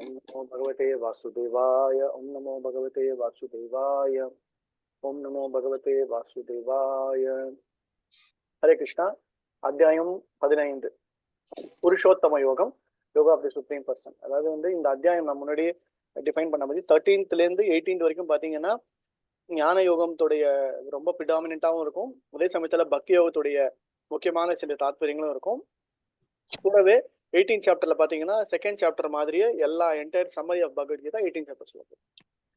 ओम नमो भगवते वासुदेवाय। ओम नमो भगवते वासुदेवाय। ओम नमो भगवते वासुदेवाय। हरे कृष्णा। அத்தியாயம் 15 Purushottama Yogam, yoga of the supreme person. அதாவது இந்த அத்தியாயம் நம்ம முன்னாடியே டிஃபைன் பண்ண மாதிரி 13th இருந்து 18th வரைக்கும் பார்த்தீங்கன்னா ஞான யோகத்துடைய ரொம்ப ப்ரிடாமினெண்ட்டாகவும் இருக்கும். அதே சமயத்தில் பக்தி யோகத்துடைய முக்கியமான சில தாத்பரியங்களும் இருக்கும். கூடவே 18th சாப்டர்ல பார்த்தீங்கன்னா செகண்ட் சாப்டர் மாதிரியே எல்லா entire summary of Bhagavad Gita 18th chapter சொல்லுது.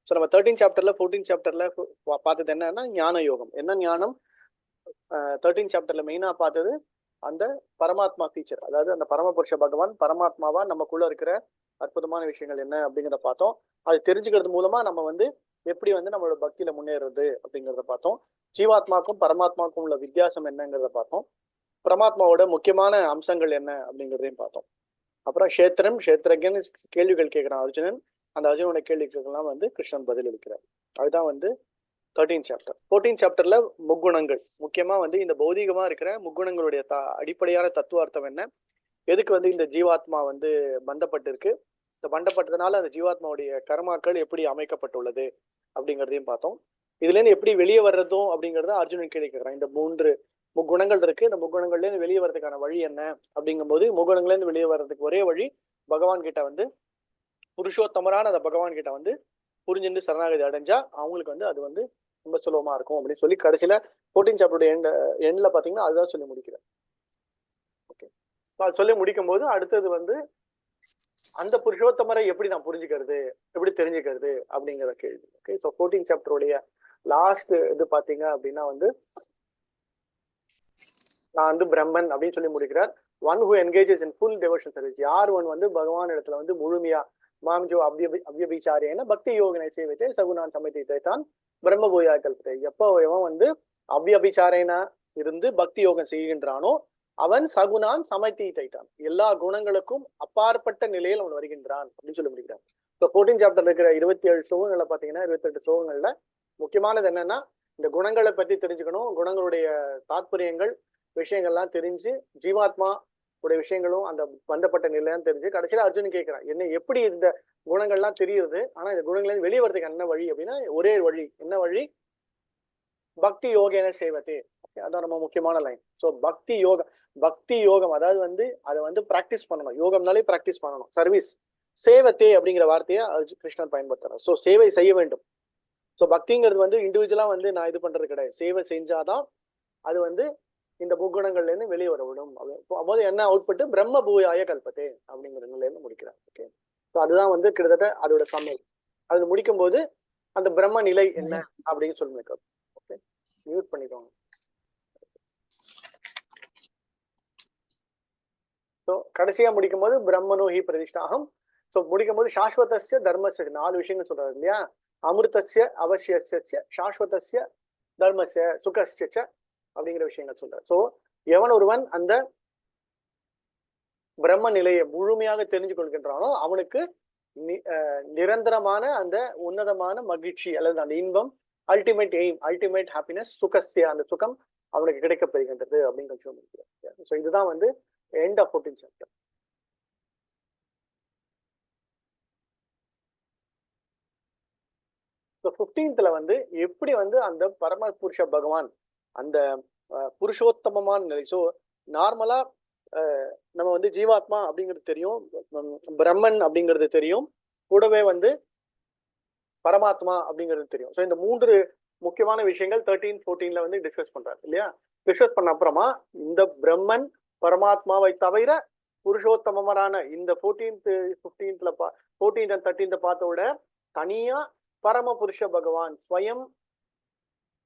ஸோ நம்ம 13th சாப்டர்ல 14th சாப்டர்ல பார்த்தது என்னன்னா ஞான யோகம். என்ன ஞானம்? 13th சாப்டர்ல மெயினாக பார்த்தது அந்த பரமாத்மா ஃபீச்சர், அதாவது அந்த பரமபுருஷ பகவான் பரமாத்மாவா நமக்குள்ள இருக்கிற அற்புதமான விஷயங்கள் என்ன அப்படிங்கிறத பார்த்தோம். அது தெரிஞ்சுக்கிறது மூலமா நம்ம எப்படி நம்மளோட பக்தியில முன்னேறது அப்படிங்கிறத பார்த்தோம். ஜீவாத்மாக்கும் பரமாத்மாவுக்கும் உள்ள வித்தியாசம் என்னங்கிறத பார்த்தோம். பரமாத்மாவோட முக்கியமான அம்சங்கள் என்ன அப்படிங்கிறதையும் பார்த்தோம். அப்புறம் க்ஷேத்திரம் க்ஷேத்திரஜன் கேள்விகள் கேட்கிறான் அர்ஜுனன். அந்த அர்ஜுனோட கேள்விகளுக்கெல்லாம் கிருஷ்ணன் பதில் அளிக்கிறார். அதுதான் 13th சாப்டர். 14th சாப்டர்ல முக்குணங்கள், முக்கியமா இந்த பௌதிகமா இருக்கிற முக்குணங்களுடைய அடிப்படையான தத்துவார்த்தம் என்ன, எதுக்கு இந்த ஜீவாத்மா பந்தப்பட்டு இருக்கு, இந்த பந்தப்பட்டதுனால அந்த ஜீவாத்மாவுடைய கர்மாக்கள் எப்படி அமைக்கப்பட்டுள்ளது அப்படிங்கிறதையும் பார்த்தோம். இதுல இருந்து எப்படி வெளியே வர்றதும் அப்படிங்கறத அர்ஜுனன் கேள்வி கேட்கிறான். இந்த 3 முக்குணங்கள் இருக்கு, இந்த முக்குணங்கள்ல இருந்து வெளியே வர்றதுக்கான வழி என்ன அப்படிங்கும் போது முக்குணங்கள்ல இருந்து வெளியே வர்றதுக்கு ஒரே வழி பகவான் கிட்ட புருஷோத்தமரான அந்த பகவான் கிட்ட புரிஞ்சுட்டு சரணாகதி அடைஞ்சா அவங்களுக்கு அது ரொம்ப சுலபமா இருக்கும் அப்படின்னு சொல்லி கடைசியில 14th சாப்டருடைய எண்ட்ல பாத்தீங்கன்னா அதுதான் சொல்லி முடிக்கிறேன். ஓகே, அது சொல்லி முடிக்கும் போது அடுத்தது அந்த புருஷோத்தமரை எப்படி நான் புரிஞ்சுக்கிறது, எப்படி தெரிஞ்சுக்கிறது அப்படிங்கிற கேள்வி. ஓகே, ஸோ 14th சாப்டருடைய லாஸ்ட் இது பாத்தீங்க அப்படின்னா நான் பிரம்மன் அப்படின்னு சொல்லி முடிக்கிறார். One who engages in full devotion service. யார் பகவான் இடத்துல முழுமையா மாம்ஜோ அவ்யபிச்சாரியன பக்தி யோகனை சேவித்தே சகுனான் சமைத்தை தான் பிரம்ம பூயா கல்பத்தை. எப்போ இவன் அவ்யபிச்சாரனா இருந்து பக்தி யோகம் செய்கின்றானோ அவன் சகுனான் சமைத்தி தைத்தான், எல்லா குணங்களுக்கும் அப்பாற்பட்ட நிலையில் அவன் வருகின்றான் அப்படின்னு சொல்லி முடிக்கிறான். இப்போ 14th சாப்டர்ல இருக்கிற 27 ஸ்லோகங்கள்ல பாத்தீங்கன்னா 28 ஸ்லோகங்கள்ல முக்கியமானது என்னன்னா இந்த குணங்களை பத்தி தெரிஞ்சுக்கணும், குணங்களுடைய தாத்பரியங்கள் விஷயங்கள்லாம் தெரிஞ்சு ஜீவாத்மா உடைய விஷயங்களும் அந்த பந்தப்பட்ட நிலையான்னு தெரிஞ்சு கடைசியில அர்ஜுனன் கேட்கிறான், என்ன எப்படி இந்த குணங்கள்லாம் தெரியுது, ஆனா இந்த குணங்கள்ல வெளியே வரதுக்கு என்ன வழி அப்படின்னா ஒரே வழி. என்ன வழி? பக்தி யோகேன சேவத்தே. அதான் நம்ம முக்கியமான லைன். ஸோ பக்தி யோகம் அதாவது அதை பிராக்டிஸ் பண்ணணும். யோகம்னாலே பிராக்டிஸ் பண்ணணும். சர்வீஸ் சேவத்தே அப்படிங்கிற வார்த்தையை கிருஷ்ணன் பயன்படுத்துறார். ஸோ சேவை செய்ய வேண்டும். ஸோ பக்திங்கிறது இண்டிவிஜுவலா நான் இது பண்றது கிடையாது. சேவை செஞ்சாதான் அது இந்த முக்குணங்கள்ல இருந்து வெளியே வர விடும். அப்போது என்ன அவுட்புட்? பிரம்ம பூயாய கல்பத்தே அப்படிங்கிற நிலையில இருந்து முடிக்கிறார். ஓகே, ஸோ அதுதான் கிட்டத்தட்ட அதோட சமையல். அது முடிக்கும் போது அந்த பிரம்ம நிலை என்ன அப்படின்னு சொல்லி ஓகே, மியூட் பண்ணிக்கோங்க. ஸோ கடைசியா முடிக்கும் போது பிரம்மனோ ஹி பிரதிஷ்டாகம். ஸோ முடிக்கும் போது சாஸ்வதஸ்ய தர்மஸ்ய 4 விஷயங்கள் சொல்றாரு இல்லையா? அமிர்தஸ்ய அவசியஸ்ய சாஸ்வதஸ்ய தர்மஸ்ய சுகஸ்ய அப்படிங்கிற விஷயங்கள் சொல்றாரு. ஸோ எவன் ஒருவன் அந்த பிரம்ம நிலையை முழுமையாக தெரிஞ்சு கொள்கின்றானோ அவனுக்கு நிரந்தரமான அந்த உன்னதமான மகிழ்ச்சி அல்லது அந்த இன்பம், அல்டிமேட் எய்ம், அல்டிமேட் ஹாப்பினஸ், சுகஸ்ய அந்த சுகம் அவனுக்கு கிடைக்கப்படுகின்றது அப்படிங்கிற விஷயம். ஸோ இதுதான் end of 14th chapter. So 15th எப்படி அந்த பரம புருஷ பகவான் அந்த புருஷோத்தமமான நிலை. ஸோ நார்மலா நம்ம ஜீவாத்மா அப்படிங்கிறது தெரியும், பிரம்மன் அப்படிங்கிறது தெரியும், கூடவே பரமாத்மா அப்படிங்கிறது தெரியும். ஸோ இந்த 3 முக்கியமான விஷயங்கள் 13, 14ல டிஸ்கஸ் பண்றாரு இல்லையா? டிஸ்கஸ் பண்ண அப்புறமா இந்த பிரம்மன் பரமாத்மாவை தவிர புருஷோத்தமரான இந்த 14th, 14th and 13th பார்த்தோட தனியா பரம புருஷ பகவான் ஸ்வயம்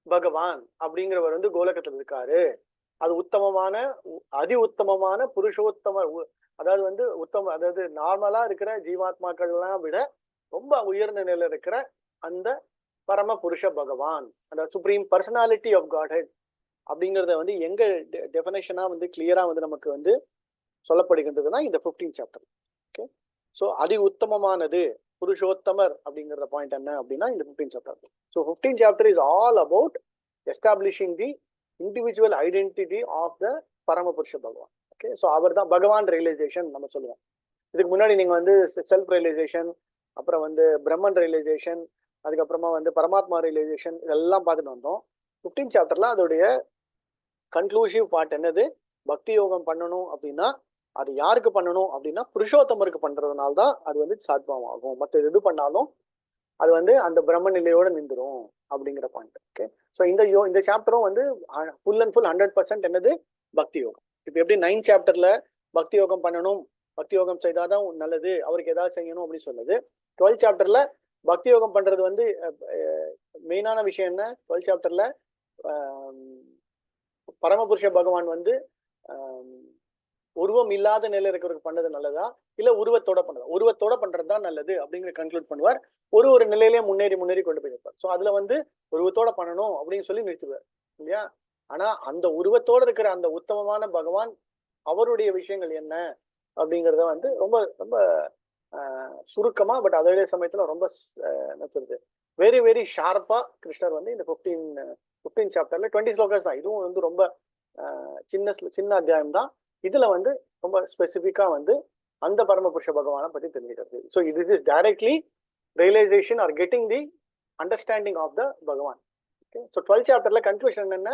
பகவான் அப்படிங்கிறவர் கோலகத்தில் இருக்காரு. அது உத்தமமான அதி உத்தமமான புருஷோத்தம, அதாவது உத்தம, அதாவது நார்மலா இருக்கிற ஜீவாத்மாக்கள்லாம் விட ரொம்ப உயர்ந்த நிலையில இருக்கிற அந்த பரம புருஷ பகவான், அந்த சுப்ரீம் பர்சனாலிட்டி ஆஃப் காட்ஹெட் அப்படிங்கறத எங்க டெஃபினேஷனா கிளியரா நமக்கு சொல்லப்படுகின்றதுன்னா இந்த 15th சாப்டர். ஓகே, ஸோ அதி உத்தமமானது புருஷோத்தமர் அப்படிங்கிற பாயிண்ட் என்ன அப்படின்னா இந்த 15th chapter. So 15th chapter is all about establishing the individual identity of the Parama Purusha பகவான். ஓகே, ஸோ அவர் தான் பகவான் ரியலைசேஷன் நம்ம சொல்லுவோம். இதுக்கு முன்னாடி நீங்க வந்து செல்ஃப் ரியலைசேஷன், அப்புறம் வந்து பிரம்மன் ரியலைசேஷன், அதுக்கப்புறமா வந்து பரமாத்மா ரியலைசேஷன் இதெல்லாம் பார்த்துட்டு வந்தோம். 15th சாப்டர்ல அதோடைய கன்க்ளூசிவ் பார்ட் என்னது? பக்தி யோகம் பண்ணணும் அப்படின்னா அது யாருக்கு பண்ணணும் அப்படின்னா புருஷோத்தமருக்கு பண்றதுனால தான் அது வந்து சாத்வம் ஆகும். மற்ற எது பண்ணாலும் அது வந்து அந்த பிரம்ம நிலையோட நின்றுடும் அப்படிங்கிற பாயிண்ட். ஓகே, ஸோ இந்த சாப்டரும் வந்து ஃபுல் அண்ட் ஃபுல் 100% என்னது? பக்தி யோகம். இப்போ எப்படி 9th சாப்டர்ல பக்தி யோகம் பண்ணணும், பக்தி யோகம் செய்தாதான் நல்லது, அவருக்கு ஏதாவது செய்யணும் அப்படின்னு சொல்லுது. 12th சாப்டர்ல பக்தி யோகம் பண்றது வந்து மெயினான விஷயம் என்ன? 12th சாப்டர்ல பரமபுருஷ பகவான் வந்து உருவம் இல்லாத நிலையில இருக்கிறவருக்கு பண்ணது நல்லதா, இல்ல உருவத்தோட பண்றதா? உருவத்தோட பண்றதுதான் நல்லது அப்படிங்கிற கன்க்ளூட் பண்ணுவார். ஒரு நிலையிலேயே முன்னேறி கொண்டு போயிருப்பார். ஸோ அதுல வந்து உருவத்தோட பண்ணணும் அப்படின்னு சொல்லி நிறுத்துவார் இல்லையா? ஆனா அந்த உருவத்தோட இருக்கிற அந்த உத்தமமான பகவான் அவருடைய விஷயங்கள் என்ன அப்படிங்கிறத வந்து ரொம்ப ரொம்ப சுருக்கமா, பட் அதே சமயத்துல ரொம்ப என்ன சொல்றது, வெரி வெரி ஷார்ப்பா கிருஷ்ணர் வந்து இந்த 15 சாப்டர்ல 20 ஸ்லோகஸ் தான். இதுவும் வந்து ரொம்ப சின்ன அத்தியாயம் தான். இதுல வந்து ரொம்ப ஸ்பெசிபிக்கா வந்து அந்த பரமபுருஷ பகவானை பத்தி தெரிஞ்சுக்கிறது. ஸோ இது is directly realisation or getting the understanding of the Bhagavan. Okay, so 12th சாப்டர்ல கன்க்ளூஷன் என்ன?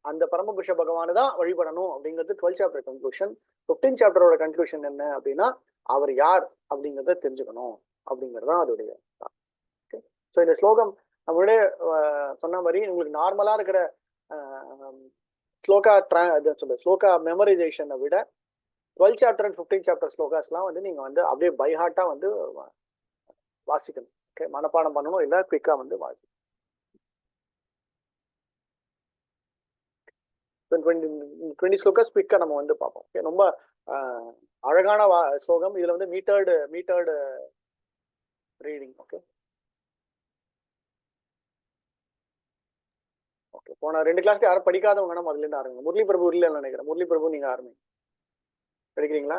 அந்த பரமபுருஷ பகவானை தான் வழிபடணும் அப்படிங்கிறது 12th chapter conclusion. 15th சாப்டரோட conclusion என்ன அப்படின்னா அவர் யார் அப்படிங்கிறத தெரிஞ்சுக்கணும் அப்படிங்கிறது தான் அதோடைய. ஓகே, ஸோ இந்த ஸ்லோகம் நம்மளுடைய சொன்ன மாதிரி உங்களுக்கு நார்மலா இருக்கிற ஸ்லோகா மெமரைசேஷனை விட 12th chapter and 15th chapter ஸ்லோகாஸ்லாம் வந்து நீங்க வந்து அப்படியே பைஹார்ட்டா வந்து வாசிக்கணும். ஓகே, மனப்பாடம் பண்ணணும், இல்லை குயிக்கா வந்து வாசிக்கணும். 20 ஸ்லோகாஸ் குயிக்கா நம்ம வந்து பார்ப்போம். ஓகே, ரொம்ப அழகான ஸ்லோகம். இதுல வந்து மீட்டர்டு ரீடிங். ஓகே ஓகே, போன 2 கிளாஸ்ல யாரும் படிக்காதவங்க நம்ம அதுல இருந்து ஆரம்பிங்க. முரளி பிரபு இல்ல நினைக்கிறேன். முரளி பிரபு நீங்க ஆரம்பிங்க. படிக்கிறீங்களா?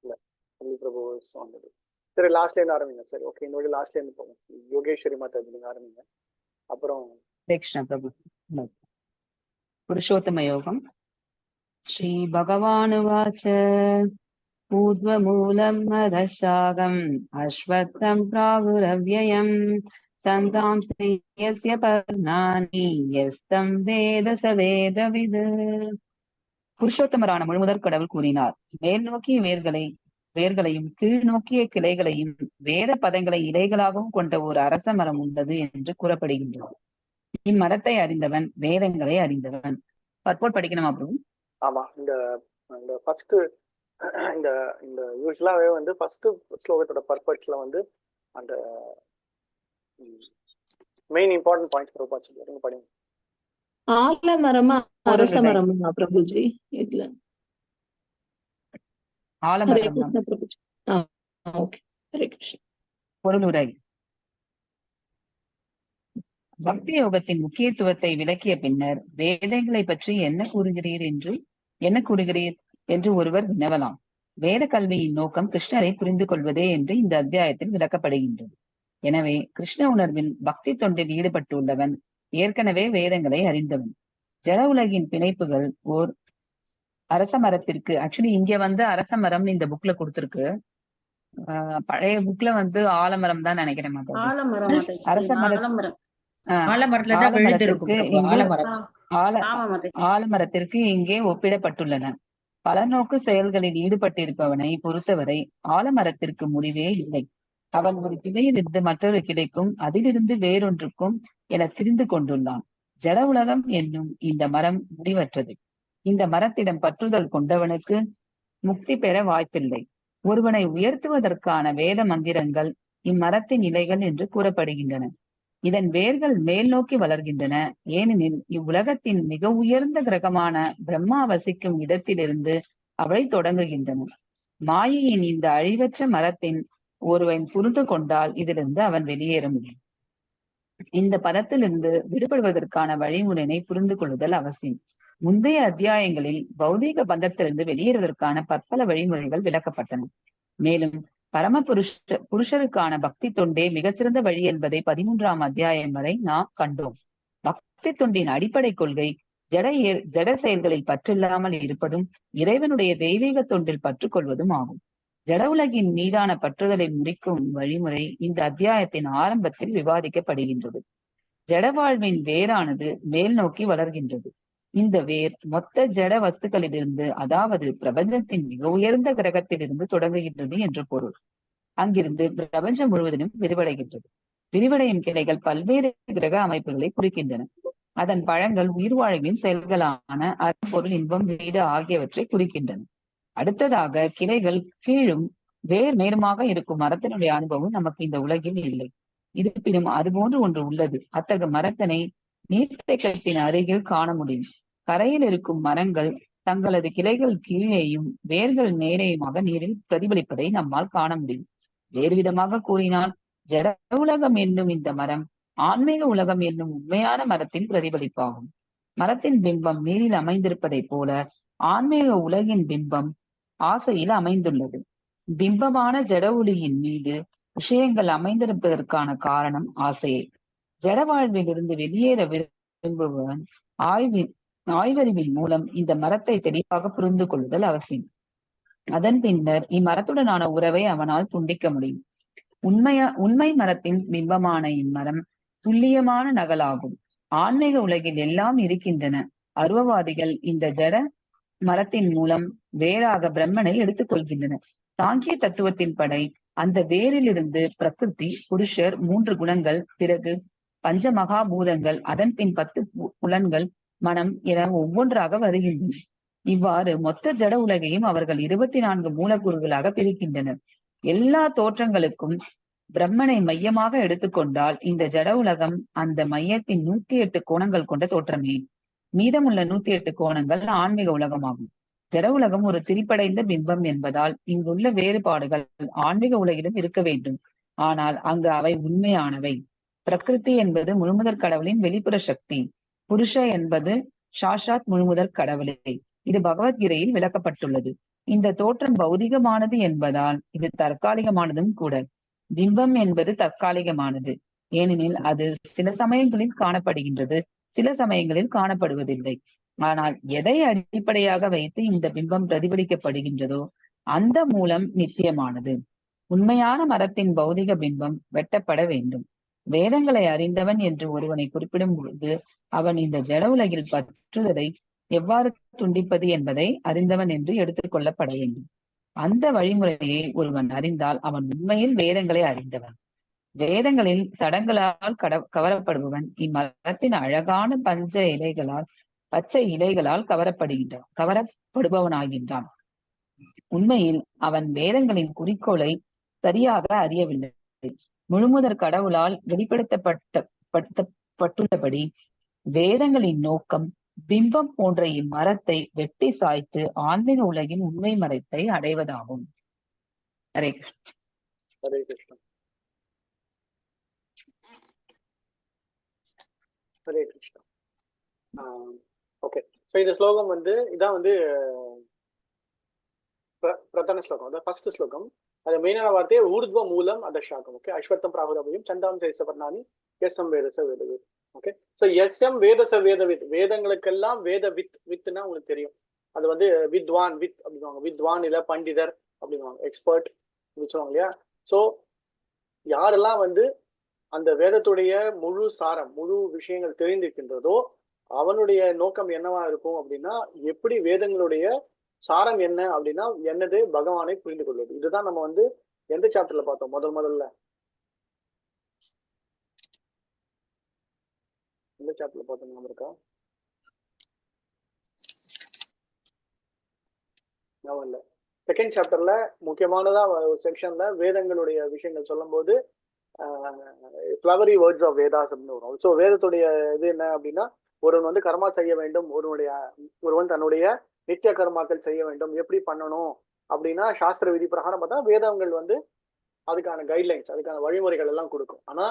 இல்ல, முரளி பிரபு வந்தது. சரி, லாஸ்ட்ல இருந்து ஆரம்பிங்க. சரி, ஓகே, இந்த லாஸ்ட்ல இருந்து போகும். யோகேஸ்வரி மாதா நீங்க ஆரம்பிங்க. அப்புறம் கிருஷ்ண பிரபு புருஷோத்தம யோகம். ஸ்ரீ பகவானுவாச்ச ஊர்வமூலம் மதசாகம் அஸ்வத்தம் பிராகுரவ்யயம் சந்தாம்சி யஸ்ய பர்ணானி யஸ்தம் வேத ச வேதவித். புருஷோத்தமரான முழுமுதற் கடவுள் கூறினார், மேல் நோக்கிய வேர்களையும் கீழ் நோக்கிய கிளைகளையும் வேத பதங்களை இலைகளாகவும் கொண்ட ஒரு அரச மரம் உள்ளது என்று கூறப்படுகின்றது. இம்மரத்தை அறிந்தவன் வேதங்களை அறிந்தவன். பற்போட் படிக்கணுமா பிரபு? ஆமா, இந்த ஃபர்ஸ்ட் இந்த யூஸ்வலாவே வந்து ஃபர்ஸ்ட் ஸ்லோகத்தோட பர்பஸ்ல வந்து அந்த மெயின் இம்பார்ட்டன்ட் பாயிண்ட்ஸ் பிரபு சொல்லுங்க, படிங்க. ஆலமரமா அரச மரமா பிரபுஜி? இதுல ஹரே கிருஷ்ண பிரபுஜி. ஓகே, ஹரே கிருஷ்ண. பொருளுரை. பக்தி யோகத்தின் முக்கியத்துவத்தை விளக்கிய பின்னர் வேதங்களை பற்றி என்ன கூறுகிறீர் என்று ஒருவர் வினவலாம். வேத கல்வியின் நோக்கம் கிருஷ்ணரை புரிந்து கொள்வதே என்று இந்த அத்தியாயத்தில் விளக்கப்படுகின்றது. எனவே கிருஷ்ண உணர்வில் பக்தி தொண்டில் ஈடுபட்டுள்ளவன் ஏற்கனவே வேதங்களை அறிந்தவன். ஜட உலகின் பிணைப்புகள் ஓர் அரச மரத்திற்கு, ஆக்சுவலி இங்க வந்து அரச மரம் இந்த புக்ல கொடுத்திருக்கு. பழைய புக்ல வந்து ஆலமரம் தான் நினைக்கிறேன். அரச ஆலமரத்திற்கு இங்கே ஒப்பிடப்பட்டுள்ளன. பலநோக்கு செயல்களில் ஈடுபட்டிருப்பவனை பொறுத்தவரை ஆலமரத்திற்கு முடிவே இல்லை. அவன் ஒரு கிளையிலிருந்து மற்றொரு கிளைக்கும் அதிலிருந்து வேறொன்றுக்கும் என திரிந்து கொண்டுள்ளான். ஜட உலகம் என்னும் இந்த மரம் முடிவற்றது. இந்த மரத்திடம் பற்றுதல் கொண்டவனுக்கு முக்தி பெற வாய்ப்பில்லை. ஒருவனை உயர்த்துவதற்கான வேத மந்திரங்கள் இம்மரத்தின் இலைகள் என்று கூறப்படுகின்றன. இதன் வேர்கள் மேல் நோக்கி வளர்கின்றன. ஏனெனில் இவ்வுலகத்தின் மிக உயர்ந்த கிரகமான பிரம்மா வசிக்கும் இடத்திலிருந்து அவை தொடங்குகின்றன. மாயையின் இந்த அழிவற்ற மரத்தின் ஒருவன் புரிந்து கொண்டால் இதிலிருந்து அவன் வெளியேற முடியும். இந்த பதத்திலிருந்து விடுபடுவதற்கான வழிமுறையை புரிந்து கொள்ளுதல் அவசியம். முந்தைய அத்தியாயங்களில் பௌதீக பந்தத்திலிருந்து வெளியேறுவதற்கான பற்பல வழிமுறைகள் விளக்கப்பட்டன. மேலும் புருஷருக்கான பக்தி தொண்டே மிகச்சிறந்த வழி என்பதை 13ஆம் அத்தியாயம் வரை நாம் கண்டோம். பக்தி தொண்டின் அடிப்படை கொள்கை ஜட செயல்களில் பற்றில்லாமல் இருப்பதும் இறைவனுடைய தெய்வீக தொண்டில் பற்றுக்கொள்வதும் ஆகும். ஜட உலகின் மீதான பற்றுதலை முடிக்கும் வழிமுறை இந்த அத்தியாயத்தின் ஆரம்பத்தில் விவாதிக்கப்படுகின்றது. ஜட வாழ்வின் வேரானது மேல் நோக்கி வளர்கின்றது. இந்த வேர் மொத்த ஜட வஸ்துக்களிலிருந்து, அதாவது பிரபஞ்சத்தின் மிக உயர்ந்த கிரகத்திலிருந்து தொடங்குகின்றது என்று பொருள். அங்கிருந்து பிரபஞ்சம் முழுவதிலும் விரிவடைகின்றது. விரிவடையும் கிளைகள் பல்வேறு கிரக அமைப்புகளை குறிக்கின்றன. அதன் பழங்கள் உயிர் வாழ்வின் செயல்களான அரும்பொருள், இன்பம், வீடு ஆகியவற்றை குறிக்கின்றன. அடுத்ததாக கிளைகள் கீழும் வேர் மேலுமாக இருக்கும் மரத்தினுடைய அனுபவம் நமக்கு இந்த உலகில் இல்லை. இருப்பினும் அதுபோன்று ஒன்று உள்ளது. அத்தகைய மரத்தினை நீர்த்தேக்கத்தின் அருகில் காண முடியும். கரையில் இருக்கும் மரங்கள் தங்களது கிளைகள் கீழேயும் வேர்கள் நேரேயுமாக நீரில் பிரதிபலிப்பதை நம்மால் காண முடியும். வேறு விதமாக கூறினால், ஜட உலகம் என்னும் இந்த மரம் ஆன்மீக உலகம் என்னும் உண்மையான மரத்தின் பிரதிபலிப்பாகும். மரத்தின் பிம்பம் நீரில் அமைந்திருப்பதை போல ஆன்மீக உலகின் பிம்பம் ஆசையில் அமைந்துள்ளது. பிம்பமான ஜட ஒளியின் மீது விஷயங்கள் அமைந்திருப்பதற்கான காரணம் ஆசையே. ஜட வாழ்விலிருந்து வெளியேற விரும்புபவன் ஆய்வறிவின் மூலம் இந்த மரத்தை தெளிவாக புரிந்து கொள்ளுதல் அவசியம். அதன் பின்னர் இம்மரத்துடனான உறவை அவனால் துண்டிக்க முடியும். உண்மை மரத்தின் பிம்பமான இம்மரம் துல்லியமான நகலாகும். ஆன்மீக உலகில் எல்லாம் இருக்கின்றன. அருவவாதிகள் இந்த ஜட மரத்தின் மூலம் வேறாக பிரம்மனை எடுத்துக் கொள்கின்றனர். சாங்கிய தத்துவத்தின் படை அந்த வேரிலிருந்து பிரகிருதி, புருஷர், 3 குணங்கள், பிறகு பஞ்சமகாபூதங்கள், அதன் பின் 10 புலன்கள், மனம் என ஒவ்வொன்றாக வருகின்றன. இவ்வாறு மொத்த ஜட உலகையும் அவர்கள் 24 மூலக்கூறுகளாக பிரிக்கின்றனர். எல்லா தோற்றங்களுக்கும் பிரம்மனை மையமாக எடுத்துக்கொண்டால் இந்த ஜட உலகம் அந்த மையத்தின் 108 கோணங்கள் கொண்ட தோற்றமே. மீதமுள்ள 108 கோணங்கள் ஆன்மீக உலகமாகும். ஜட உலகம் ஒரு திரிப்படைந்த பிம்பம் என்பதால் இங்குள்ள வேறுபாடுகள் ஆன்மீக உலகிலும் இருக்க வேண்டும். ஆனால் அங்கு அவை உண்மையானவை. பிரகிருதி என்பது முழுமுதற் கடவுளின் வெளிப்புற சக்தி. புருஷ என்பது சாஷாத் முழுமுதற் கடவுளே. இது பகவத்கீதையில் விளக்கப்பட்டுள்ளது. இந்த தோற்றம் பௌதிகமானது என்பதால் இது தற்காலிகமானதும் கூட. பிம்பம் என்பது தற்காலிகமானது, ஏனெனில் அது சில சமயங்களில் காணப்படுகின்றது, சில சமயங்களில் காணப்படுவதில்லை. ஆனால் எதை அடிப்படையாக வைத்து இந்த பிம்பம் பிரதிபலிக்கப்படுகின்றதோ அந்த மூலம் நித்தியமானது. உண்மையான மரத்தின் பௌதிக பிம்பம் வெட்டப்பட வேண்டும். வேதங்களை அறிந்தவன் என்று ஒருவனை குறிப்பிடும் பொழுது அவன் இந்த ஜட உலகில் பற்றுதலை எவ்வாறு துண்டிப்பது என்பதை அறிந்தவன் என்று எடுத்துக் கொள்ளப்பட வேண்டும். அந்த வழிமுறையை ஒருவன் அறிந்தால் அவன் உண்மையில் வேதங்களை அறிந்தவன். வேதங்களில் சடங்களால் கவரப்படுபவன் இம்மரத்தின் அழகான பச்சை இலைகளால் கவரப்படுபவனாகின்றான். உண்மையில் அவன் வேதங்களின் குறிக்கோளை சரியாக அறியவில்லை. முழுமுதற் கடவுளால் வெளிப்படுத்தப்பட்டுள்ளபடி வேதங்களின் நோக்கம் பிம்பம் போன்ற இம்மரத்தை வெட்டி சாய்த்து ஆன்மீக உலகின் உண்மை மரத்தை அடைவதாகும். ஹரே கிருஷ்ணா. ஹரே கிருஷ்ணா. ஹரே கிருஷ்ணா. ஓகே, ஸோ இந்த ஸ்லோகம் இதான் பிரதான ஸ்லோகம், அதான் ஃபர்ஸ்ட் ஸ்லோகம். அது மெயினான வார்த்தையே ஊர்த்வ மூலம் அதஷாகம். ஓகே, அஸ்வத்தம் பிராகுரபயம் சந்தாம் சைசவர்ணானி எஸ்எம் வேதச வேதவித். ஓகே, ஸோ எஸ்எம் வேதச வேதவித், வேதங்களுக்கெல்லாம் வேத வித்னா உங்களுக்கு தெரியும். அது வித்வான் வித் அப்படிங்குவாங்க. வித்வான் இல்ல பண்டிதர் அப்படிங்குவாங்க, எக்ஸ்பர்ட் அப்படி சொல்லுவாங்க இல்லையா. ஸோ யாரெல்லாம் அந்த வேதத்துடைய முழு சாரம், முழு விஷயங்கள் தெரிந்திருக்கின்றதோ அவனுடைய நோக்கம் என்னவா இருக்கும் அப்படின்னா, எப்படி வேதங்களுடைய சாரம் என்ன அப்படின்னா என்னது பகவானை புரிந்து கொள்வது. இதுதான் நம்ம எந்த சாப்டர்ல பார்த்தோம் முதல்ல? எந்த சாப்டர்ல பார்த்தோம் ஞாபகம் இருக்கா? ஞாபகம் இல்லை. செகண்ட் சாப்டர்ல முக்கியமானதா ஒரு செக்ஷன்ல வேதங்களுடைய விஷயங்கள் சொல்லும் போது ஃப்ளவரி வேர்ட்ஸ் ஆஃப் வேதாஸ் அப்படின்னு வரும். ஸோ வேதத்துடைய இது என்ன அப்படின்னா, ஒருவன் கர்மா செய்ய வேண்டும், ஒருவன் தன்னுடைய நித்திய கர்மாக்கள் செய்ய வேண்டும். எப்படி பண்ணணும் அப்படின்னா சாஸ்திர விதி பிரகாரம் பார்த்தா வேதங்கள் அதுக்கான கைட்லைன்ஸ், அதுக்கான வழிமுறைகள் எல்லாம் கொடுக்கும். ஆனா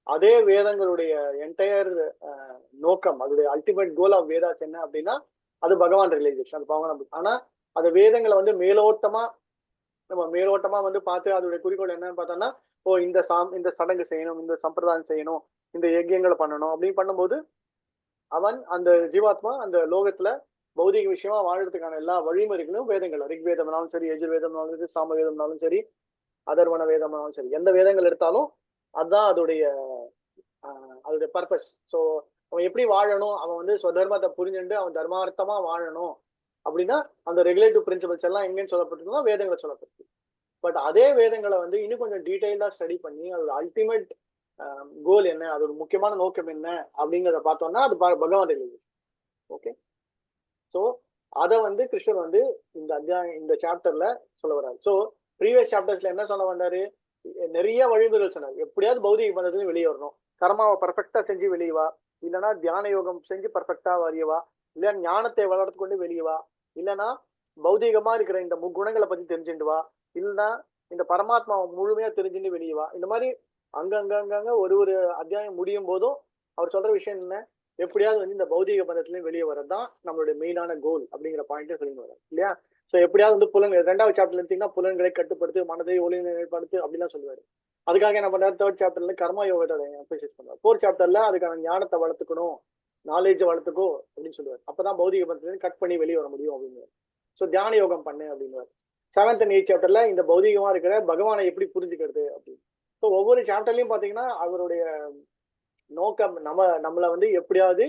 அதே வேதங்களுடைய என்டையர் நோக்கம், அதோடைய அல்டிமேட் கோல் ஆஃப் வேதாஸ் என்ன அப்படின்னா அது பகவான் ரியலைசேஷன், அது பகவான். ஆனா அது வேதங்களை மேலோட்டமா நம்ம மேலோட்டமா வந்து பார்த்து அதோடைய குறிக்கோள் என்னன்னு பார்த்தோம்னா, ஓ இந்த சடங்கு செய்யணும், இந்த சம்பிரதாயம் செய்யணும், இந்த யஜ்யங்களை பண்ணணும் அப்படின்னு பண்ணும்போது அவன் அந்த ஜீவாத்மா அந்த லோகத்துல பௌதிக விஷயமா வாழறதுக்கான எல்லா வழிமுறைகளும் வேதங்கள், ரிக்வேதம்னாலும் சரி, யஜுர்வேதம்னாலும் சரி, சாமவேதம்னாலும் சரி, அதர்வண வேதம்னாலும் சரி, எந்த வேதங்கள் எடுத்தாலும் அதுதான் அதோடைய பர்பஸ். ஸோ அவன் எப்படி வாழணும், அவன் வந்து ஸ்வதர்மத்தை புரிஞ்சுட்டு அவன் தர்மார்த்தமா வாழணும் அப்படின்னா அந்த ரெகுலேட்டிவ் பிரின்சிபல்ஸ் எல்லாம் எங்கேன்னு சொல்லப்பட்டிருக்குன்னா வேதங்களை சொல்லப்பட்டிருக்கு. பட் அதே வேதங்களை வந்து இன்னும் கொஞ்சம் டீட்டெயிலா ஸ்டடி பண்ணி அதோட அல்டிமேட் கோல் என்ன, அதோட முக்கியமான நோக்கம் என்ன அப்படிங்கிறத பார்த்தோம்னா அது பகவான் எழுது. ஓகே, ஸோ அதை வந்து கிருஷ்ணர் வந்து இந்த சாப்டர்ல சொல்ல வர்றாரு. ஸோ ப்ரீவியஸ் சாப்டர்ஸ்ல என்ன சொல்ல வந்தாரு, நிறைய வழிமுறைகள் சொன்னார். எப்படியாவது பௌதிக பந்தத்துல வெளியே வரணும், கர்மாவை பர்ஃபெக்டா செஞ்சு வெளியே வா, இல்லைன்னா தியான யோகம் செஞ்சு பர்ஃபெக்டா வரையவா, இல்ல ஞானத்தை வளர்த்து கொண்டு வெளியே வா, இல்லைன்னா பௌதிகமா இருக்கிற இந்த முக்குணங்களை பத்தி தெரிஞ்சுட்டு வா, இல்லைன்னா இந்த பரமாத்மாவை முழுமையா தெரிஞ்சுட்டு வெளியே வா. இந்த மாதிரி அங்கங்க ஒரு அத்தியாயம் முடியும் போதும் அவர் சொல்ற விஷயம் என்ன, எப்படியாவது வந்து இந்த பௌதிக பந்தத்திலையும் வெளியே வரதான் நம்மளுடைய மெயினான கோல் அப்படிங்கிற பாயிண்ட் சொல்லி வர்றாரு இல்லையா. ஸோ எப்படியாவது வந்து புலன்கள் 2வது சாப்டர்ல இருந்தீங்கன்னா புலன்களை கட்டுப்படுத்து, மனதை ஒளிநிலைப்படுத்து அப்படிலாம் சொல்லுவாரு. அதுக்காக என்ன பண்றாரு, 3rd சாப்டர்ல கர்ம யோகத்தை எம்பசைஸ் பண்றாரு. 4th சாப்டர்ல அதுக்கான ஞானத்தை வளர்த்துக்கணும், நாலேஜை வளர்த்துக்கோ அப்படின்னு சொல்லுவார். அப்பதான் பௌதிக பந்தத்திலிருந்து கட் பண்ணி வெளியே வர முடியும் அப்படின்னு. ஸோ தியான யோகம் பண்ணு அப்படின்னு. 7th and 8th சாப்டர்ல இந்த பௌதிகமா இருக்கிற பகவானை எப்படி புரிஞ்சுக்கிறது அப்படின்னு. ஸோ ஒவ்வொரு சாப்டர்லயும் பாத்தீங்கன்னா அவருடைய நோக்கம் நம்மளை வந்து எப்படியாவது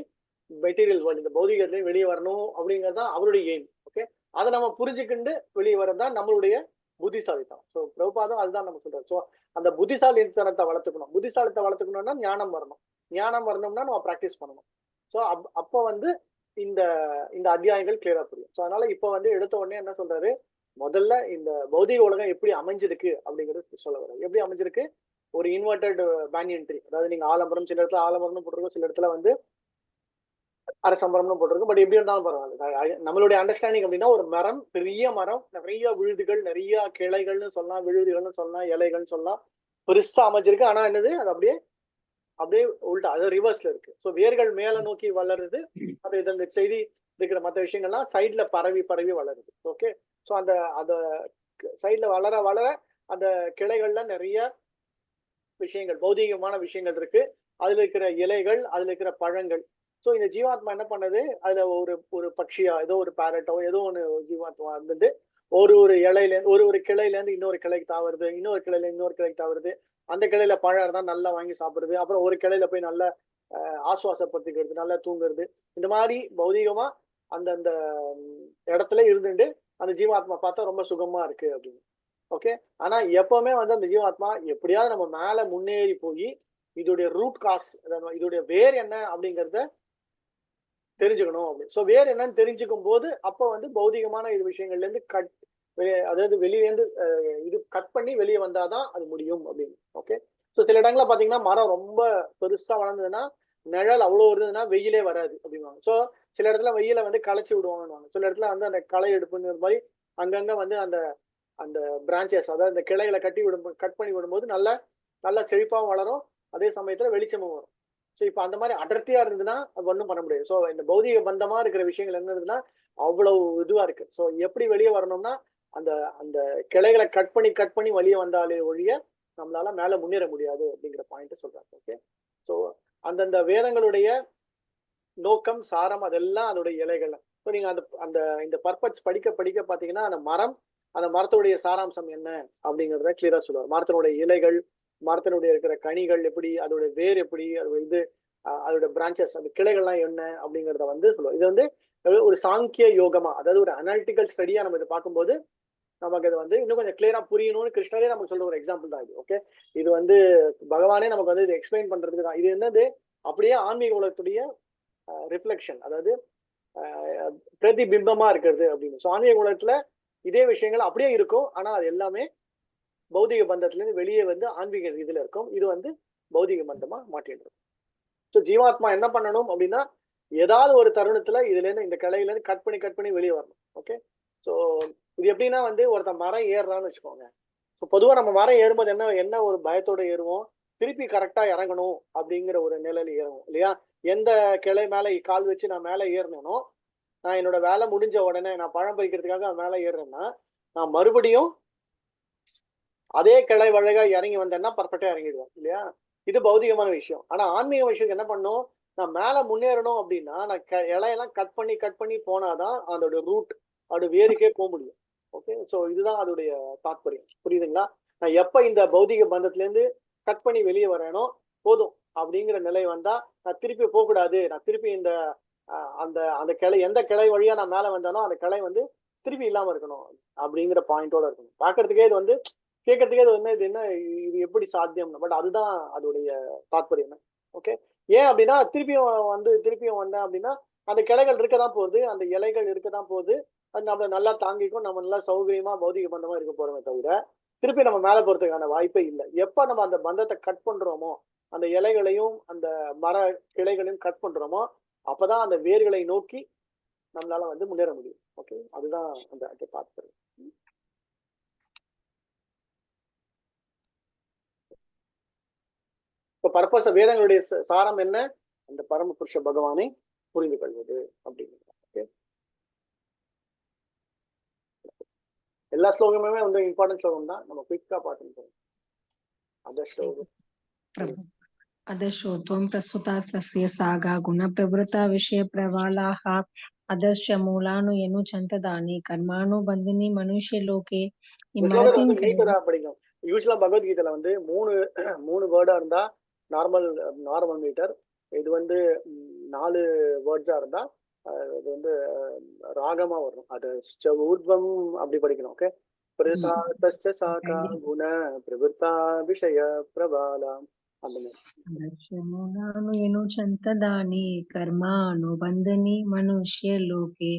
மெட்டீரியல் வேர்ல்டு, இந்த பௌதிகத்திலையும் வெளியே வரணும் அப்படிங்கிறது தான் அவருடைய எய்ம். ஓகே, அதை நம்ம புரிஞ்சுக்கிண்டு வெளியே வரதான் நம்மளுடைய புத்திசாலித்தனம். ஸோ பிரபுபாதம் அதுதான் நம்ம சொல்றோம். ஸோ அந்த புத்திசாலித்தனத்தை வளர்த்துக்கணும். புத்திசாலித்தை வளர்த்துக்கணும்னா ஞானம் வரணும். ஞானம் வரணும்னா நம்ம ப்ராக்டிஸ் பண்ணணும். ஸோ அப்போ வந்து இந்த இந்த அத்தியாயங்கள் கிளியரா புரியும். ஸோ அதனால இப்போ வந்து எடுத்த உடனே என்ன சொல்றாரு, முதல்ல இந்த பௌதிக உலகம் எப்படி அமைஞ்சிருக்கு அப்படிங்கிறது சொல்ல வர்றாரு. எப்படி அமைஞ்சிருக்கு, ஒரு இன்வெர்டட் பேனியன் ட்ரீ, அதாவது நீங்க ஆலமரம், சில இடத்துல ஆலமரம்னு போட்டிருக்கோம், சில இடத்துல வந்து அரசம்பரம்னு போட்டிருக்கும். பட் எப்படி இருந்தாலும் பரவாயில்ல, நம்மளுடைய அண்டர்ஸ்டாண்டிங் அப்படின்னா ஒரு மரம், பெரிய மரம், நிறைய விழுதுகள், நிறைய கிளைகள்னு சொல்லலாம், விழுதுகள்னு சொல்லலாம், இலைகள்னு சொல்லலாம், பெருசா அமைஞ்சிருக்கு. ஆனா என்னது, அது அப்படியே உள்டா, அது ரிவர்ஸ்ல இருக்கு. ஸோ வேர்கள் மேல நோக்கி வளருது, அது இந்த செய்தி இருக்கிற மற்ற விஷயங்கள்லாம் சைட்ல பரவி வளருது. ஓகே, ஸோ அந்த சைட்ல வளர அந்த கிளைகள்ல நிறைய விஷயங்கள், பௌதிகமான விஷயங்கள் இருக்கு. அதுல இருக்கிற இலைகள், அதுல இருக்கிற பழங்கள். ஸோ இந்த ஜீவாத்மா என்ன பண்ணுது, அதுல ஒரு பட்சியா, ஏதோ ஒரு பேரட்டோ ஏதோ ஒன்று ஜீவாத்மா இருந்துட்டு ஒரு இலையில இருந்து ஒரு கிளையில இருந்து இன்னொரு கிளைக்கு தாவறது, இன்னொரு கிளையில இன்னொரு கிளைக்கு தாவறது, அந்த கிளையில பழம் இருந்தா நல்லா வாங்கி சாப்பிடுறது, அப்புறம் ஒரு கிளையில போய் நல்லா ஆசுவாசப்படுத்திக்கிறது, நல்லா தூங்குறது. இந்த மாதிரி பௌதிகமா அந்த இடத்துல இருந்துட்டு அந்த ஜீவாத்மா பார்த்தா ரொம்ப சுகமா இருக்கு அப்படின்னு. ஓகே, ஆனா எப்பவுமே வந்து அந்த ஜீவாத்மா எப்படியாவது நம்ம மேல முன்னேறி போய் இதோடைய ரூட் காஸ், இதோடைய வேர் என்ன அப்படிங்கறத தெரிஞ்சுக்கணும் அப்படின்னு. ஸோ வேர் என்னன்னு தெரிஞ்சுக்கும் போது அப்போ வந்து பௌதிகமான இது விஷயங்கள்ல இருந்து அதாவது வெளியேந்து இது கட் பண்ணி வெளியே வந்தாதான் அது முடியும் அப்படின்னு. ஓகே, ஸோ சில இடங்கள்ல பாத்தீங்கன்னா மரம் ரொம்ப பெருசா வளர்ந்ததுன்னா நிழல் அவ்வளவு இருந்ததுன்னா வெயிலே வராது அப்படின்வாங்க. ஸோ சில இடத்துல வெயில வந்து களைச்சி விடுவாங்கன்னு, சில இடத்துல வந்து அந்த களை எடுப்புங்கிற மாதிரி அங்கங்க வந்து அந்த அந்த பிரான்ச்சஸ், அதாவது அந்த கிளைகளை கட் பண்ணி விடும்போது நல்லா செழிப்பாகவும் வளரும், அதே சமயத்துல வெளிச்சமும் வரும். ஸோ இப்போ அந்த மாதிரி அடர்த்தியா இருந்ததுன்னா அது ஒன்றும் பண்ண முடியாது. ஸோ இந்த பௌதிக பந்தமா இருக்கிற விஷயங்கள் என்ன இருந்ததுன்னா அவ்வளவு இதுவா இருக்கு. ஸோ எப்படி வெளியே வரணும்னா அந்த அந்த கிளைகளை கட் பண்ணி வெளியே வந்தாலே ஒழிய நம்மளால மேல முன்னேற முடியாது அப்படிங்கிற பாயிண்ட் சொல்றாங்க. ஓகே, ஸோ அந்தந்த வேதங்களுடைய நோக்கம், சாரம், அதெல்லாம் அதோடைய இலைகள். ஸோ நீங்க இந்த பர்பஸ் படிக்க பாத்தீங்கன்னா அந்த மரத்துடைய சாராம்சம் என்ன அப்படிங்கிறத கிளியரா சொல்லுவார். மரத்தினுடைய இலைகள், மரத்தினுடைய இருக்கிற கனிகள் எப்படி, அதோட வேர் எப்படி, அதோட பிரான்ச்சஸ், அந்த கிளைகள்லாம் என்ன அப்படிங்கிறத வந்து சொல்லுவோம். இது வந்து ஒரு சாங்கிய யோகமா, அதாவது ஒரு அனாலிட்டிக்கல் ஸ்டடியா நம்ம இதை பார்க்கும்போது நமக்கு இது வந்து இன்னும் கொஞ்சம் கிளியரா புரியணும்னு கிருஷ்ணரே நமக்கு சொல்ற ஒரு எக்ஸாம்பிள் தான் இது. ஓகே, இது வந்து பகவானே நமக்கு வந்து இது எக்ஸ்பிளைன் பண்றதுக்கு தான். இது என்னது, அப்படியே ஆன்மீக உலகத்துடைய ரிஃப்ளெக்ஷன், அதாவது பிரதிபிம்பமா இருக்கிறது அப்படின்னு. ஸோ ஆன்மீக உலகத்துல இதே விஷயங்கள் அப்படியே இருக்கும், ஆனா அது எல்லாமே பௌதிக பந்தத்துல இருந்து வெளியே வந்து ஆன்மீக இதுல இருக்கும். இது வந்து பௌதிக பந்தமா மாற்றிட்டு இருக்கும். ஸோ ஜீவாத்மா என்ன பண்ணணும் அப்படின்னா ஏதாவது ஒரு தருணத்துல இதுல இருந்து இந்த கிளையில இருந்து கட் பண்ணி வெளியே வரணும். ஓகே, ஸோ இது எப்படின்னா வந்து ஒருத்த மரம் ஏறுறான்னு வச்சுக்கோங்க. ஸோ பொதுவா நம்ம மரம் ஏறும்போது என்ன ஒரு பயத்தோட ஏறுவோம், திருப்பி கரெக்டா இறங்கணும் அப்படிங்கிற ஒரு நிலையில ஏறுவோம் இல்லையா. எந்த கிளை மேல கால் வச்சு நான் மேல ஏறினேனோ, நான் என்னோட வேலை முடிஞ்ச உடனே நான் பழம் பறிக்கிறதுக்காக மேல ஏறுறேன்னா நான் மறுபடியும் அதே கிளை வழியா இறங்கி வந்தேன்னா பர்ஃபெக்டா இறங்கிடுவோம் இல்லையா? இது பௌதிகமான விஷயம். ஆனா ஆன்மீக விஷயத்துக்கு என்ன பண்ணும், நான் மேல முன்னேறணும் அப்படின்னா நான் இலையெல்லாம் கட் பண்ணி போனாதான் அதோட ரூட் அதோட வேருக்கே போக முடியும். ஓகே, ஸோ இதுதான் அதோடைய தாற்பயம். புரியுதுங்களா? நான் எப்ப இந்த பௌதிக பந்தத்துல இருந்து கட் பண்ணி வெளியே வரேனோ போதும் அப்படிங்கிற நிலை வந்தா நான் திருப்பி போகக்கூடாது. நான் திருப்பி இந்த அந்த அந்த கிளை எந்த கிளை வழியா நான் மேல வந்தானோ அந்த கிளை வந்து திருப்பி இல்லாம இருக்கணும் அப்படிங்கிற பாயிண்டோட இருக்கணும். பாக்குறதுக்கே இது வந்து கேட்கறதுக்கே இது வந்து இது என்ன, இது எப்படி சாத்தியம்? பட் அதுதான் அதோடைய தாற்பயம். ஓகே, ஏன் அப்படின்னா திருப்பியும் வந்தேன் அப்படின்னா அந்த கிளைகள் இருக்கதான் போகுது, அந்த இலைகள் இருக்கதான் போகுது. அது நம்மள நல்லா தாங்கிக்கும், நம்ம நல்லா சௌகரியமா பௌதிக பந்தமா இருக்க போறோமே தவிர திருப்பி நம்ம மேல போறதுக்கான வாய்ப்பே இல்லை. எப்ப நம்ம அந்த பந்தத்தை கட் பண்றோமோ, அந்த இலைகளையும் அந்த மர கிளைகளையும் கட் பண்றோமோ, அப்பதான் அந்த வேர்களை நோக்கி நம்மளால வந்து முன்னேற முடியும். ஓகே, அதுதான் அந்த தாற்பயம். இப்ப பர்பஸ் வேதங்களுடைய சாரம் என்ன? அந்த பரம புருஷ பகவானை புரிந்து கொள்வது அப்படிங்கிறது. ஓகே, எல்லா ஸ்லோகமுமே வந்து இம்பார்ட்டன்ட் ஸ்லோகம் தான். நம்ம குயிக்கா பார்த்துட்டு அந்த ஸ்லோகம். अदशोत्वं प्रस्तुता तस्य सागा गुणप्रवृत्ता विषयप्रवालाः अदश्च मूलानुयनुचन्तदानि कर्मानुबन्धिनी मनुष्यलोके இந்த ஸ்லோகத்தை வந்து மீட்டரா படிக்கும். யூஸ்வலா பகவத்கீதையில வந்து மூணு வேர்டா இருந்தா நார்மல் மீட்டர். இது வந்து 4 வேர்ட்ஸா இருந்தா இது வந்து ராகமா வரும். அது ஊர்வம் அப்படி படிக்கணும். ஓகே, பிரதா தஸ்ய சாகா குண பிரவೃತ್ತಾ விஷய பிரபாலா அந்த மூலானுயனுச்சந்ததானி கர்மானுபந்தனி மனுஷ்ய லோகே.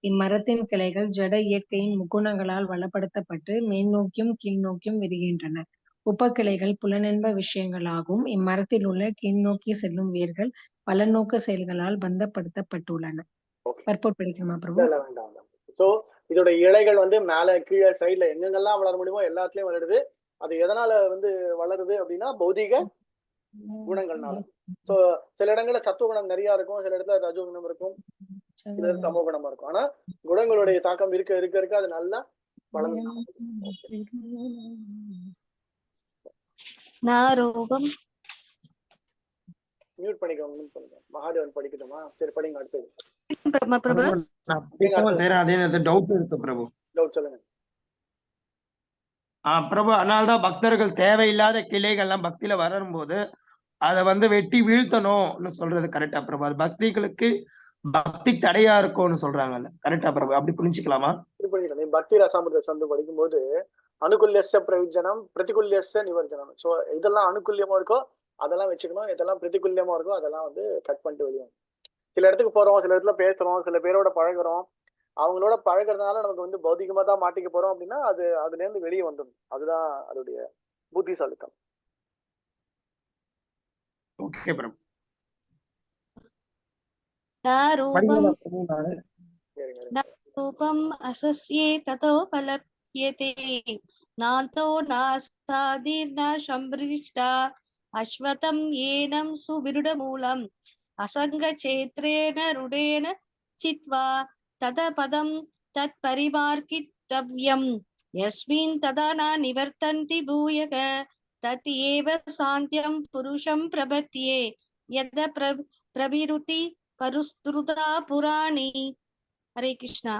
இம்மரத்தின் கிளைகள் ஜட இயற்கையின் முக்குணங்களால் வளப்படுத்தப்பட்டு மேல்நோக்கியும் கீழ்நோக்கியும் விரிகின்றன. உபக்கிளைகள் புலனென்ப விஷயங்களாகும். இம்மரத்தில் உள்ள கீழ்நோக்கி செல்லும் வேர்கள் பலநோக்கு செயல்களால் பந்தப்படுத்தப்பட்டுள்ளன. பற்போட் படிக்கணுமா பிரபு? வேண்டாம். சோ இதோட இலைகள் வந்து மேல கீழே சைட்ல எங்கெங்கெல்லாம் வளர முடியுமோ எல்லாத்துலயும் வளருது. அது எதனால வந்து வளருது அப்படின்னா பௌதிக குணங்கள்னால. சோ சில இடங்கள்ல சத்துவ குணம் நிறைய இருக்கும், சில இடத்துல ரஜோ குணம் இருக்கும், சில இடத்துல தமோ குணமா இருக்கும். ஆனா குணங்களுடைய தாக்கம் இருக்க இருக்க இருக்க அது நல்லா வளர்ந்து மியூட் பண்ணிக்கோங்க. மகாதேவன் படிக்கட்டுமா? சரி படிங்க. அடுத்தது டவுட் சொல்லுங்க. பிரபு, அதனால்தான் பக்தர்கள் தேவையில்லாத கிளைகள்லாம் பக்தியில வரும்போது அதை வந்து வெட்டி வீழ்த்தணும்னு சொல்றது கரெக்டா பிரபு? அது பக்திகளுக்கு பக்தி தடையா இருக்கும்னு சொல்றாங்கல்ல, கரெக்டா பிரபு? அப்படி புரிஞ்சுக்கலாமா? பக்தி ரசாமிர்த சந்து படிக்கும்போது அனுகூல்யஸ்ய பிரயோஜனம் பிரதிகூல்யஸ்ய நிவர்ஜனம். சோ இதெல்லாம் அனுகூல்யமா இருக்கோ அதெல்லாம் வச்சுக்கணும், இதெல்லாம் பிரதிகூல்யமா இருக்கோ அதெல்லாம் வந்து கட் பண்ணிட்டு வெளியே. சில இடத்துக்கு போறோம், சில இடத்துல பேசுறோம், சில பேரோட பழகுறோம், அவங்களோட பழகிறதுனால நமக்கு வந்து பௌதிகமா தான் மாட்டிக்க போறோம் அப்படின்னா அதுல இருந்து வெளியே வந்துடும். அதுதான் அதோடைய புத்திசாலித்தம். ஓகே பிரபு. ரூபம் அசஸ்யே ததோபலப்யதே நாதோ நாஸ்தாதீர்ண சம்பிரிஷ்டா அஸ்வதம் ஏனம் சுவிருடமூலம் அசங்கசேத்ரேன ருடேன சித்வா ததபதம் தத் பரிமார்க்கித்தவ்யம் யஸ்மின் ததா ந நிவர்த்தந்தி பூயக தத் ஏவ சாந்தியம் புருஷம் பிரபத்யே யத பிரபிருதி பருஸ்துதா புராணி. ஹரே கிருஷ்ணா.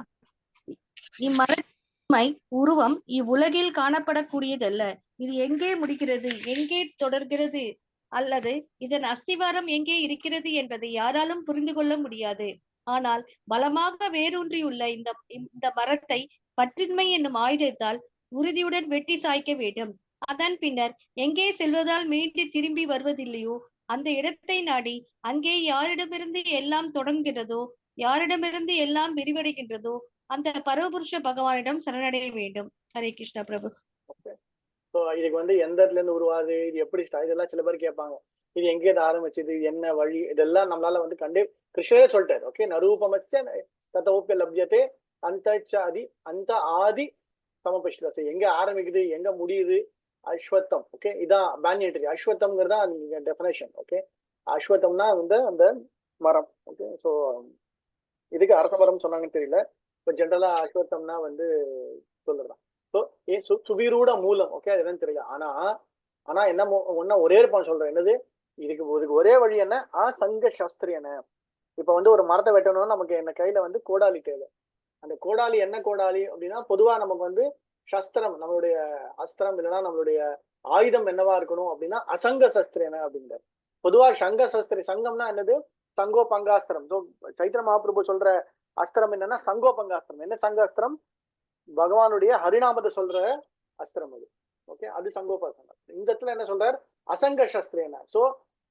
இம்மரமை உருவம் இவ்வுலகில் காணப்படக்கூடியதல்ல. இது எங்கே முடிகிறது, எங்கே தொடர்கிறது, அல்லது இதன் அஸ்திவாரம் எங்கே இருக்கிறது என்பதை யாராலும் புரிந்து கொள்ள முடியாது. ஆனால் பலமாக வேரூன்றியுள்ள இந்த மரத்தை பற்றின்மை என்னும் ஆயுதத்தால் உறுதியுடன் வெட்டி சாய்க்க வேண்டும். அதன் பின்னர் எங்கே செல்வதால் மீண்டும் திரும்பி வருவதில்லையோ அந்த இடத்தை நாடி அங்கே யாரிடமிருந்து எல்லாம் தொடங்குகிறதோ, யாரிடமிருந்து எல்லாம் விரிவடைகின்றதோ அந்த பரமபுருஷ பகவானிடம் சரணடைய வேண்டும். ஹரே கிருஷ்ணா பிரபு. இதுக்கு வந்து எந்த இடத்துல இருந்து உருவாது, இது எப்படி இதெல்லாம் சில பேர் கேட்பாங்க. இது எங்கே ஆரம்பிச்சது, என்ன வழி, இதெல்லாம் நம்மளால வந்து கிருஷ்ணரே சொல்லிட்டாரு. ஓகே, நரூபமச்ச ததோப்ய லப்யதே அந்த ஆதி சமபஷ்ட. எங்க ஆரம்பிக்குது எங்க முடியுது? அஸ்வத்தம். ஓகே, இதான் பேனியன் ட்ரீ. அஸ்வத்தம்ங்கிறதா டெஃபினேஷன். ஓகே, அஸ்வத்தம்னா வந்து அந்த மரம். ஓகே, ஸோ இதுக்கு அரச மரம் சொன்னாங்கன்னு தெரியல. இப்போ ஜென்ரலா அஸ்வத்தம்னா வந்து சொல்லுறான். ஸோ சுவீரூட மூலம். ஓகே, அது என்னன்னு தெரியல. ஆனா என்ன ஒன்னா ஒரே இருப்பான் சொல்றேன். என்னது இதுக்கு ஒரே வழி என்ன? அசங்க சாஸ்திரியன. இப்ப வந்து ஒரு மரத்தை வெட்டணும்னா நமக்கு என்ன கையில வந்து கோடாலி தேவை. அந்த கோடாலி என்ன கோடாலி அப்படின்னா, பொதுவா நமக்கு வந்து சஸ்திரம், நம்மளுடைய அஸ்திரம் இல்லைன்னா நம்மளுடைய ஆயுதம் என்னவா இருக்கணும் அப்படின்னா அசங்க சஸ்திரேன அப்படிங்கிற. பொதுவா சங்க சஸ்திரி, சங்கம்னா என்னது? சங்கோ பங்காஸ்திரம். ஸோ சைத்திர மகாபிரபு சொல்ற அஸ்திரம் என்னன்னா சங்கோ பங்காஸ்திரம். என்ன சங்க அஸ்திரம்? பகவானுடைய ஹரிநாமத்தை சொல்ற அஸ்திரம் அது. ஓகே, அது சங்கோபாசனம். இந்த இடத்துல என்ன சொல்றார்? அசங்க சஸ்திரேன. சோ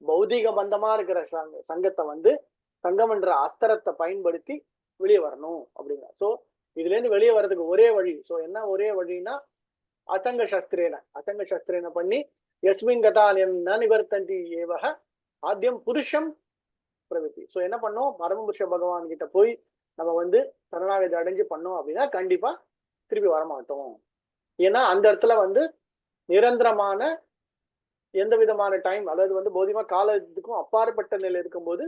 பௌதிக பந்தமா இருக்கிற சங்கத்தை வந்து சங்கம் என்ற அஸ்திரத்தை பயன்படுத்தி வெளியே வரணும் அப்படிங்கிற. சோ இதுல இருந்து வெளியே வர்றதுக்கு ஒரே வழி. சோ என்ன ஒரே வழின்னா அசங்க சஸ்திரேன பண்ணி யஸ்மின் கதா ந நிவர்த்தந்தி ஏவக ஆத்தியம் புருஷம் பிரவೃತ್ತಿ. சோ என்ன பண்ணோம்? பரமபுருஷ பகவான் கிட்ட போய் நம்ம வந்து சரணாகதி அடைஞ்சு பண்ணோம் அப்படின்னா கண்டிப்பா திருப்பி வரமாட்டோம். ஏன்னா அந்த இடத்துல வந்து நிரந்தரமான எந்த விதமான டைம், அதாவது வந்து போதிமா காலத்துக்கும் அப்பாற்பட்ட நிலை இருக்கும்போது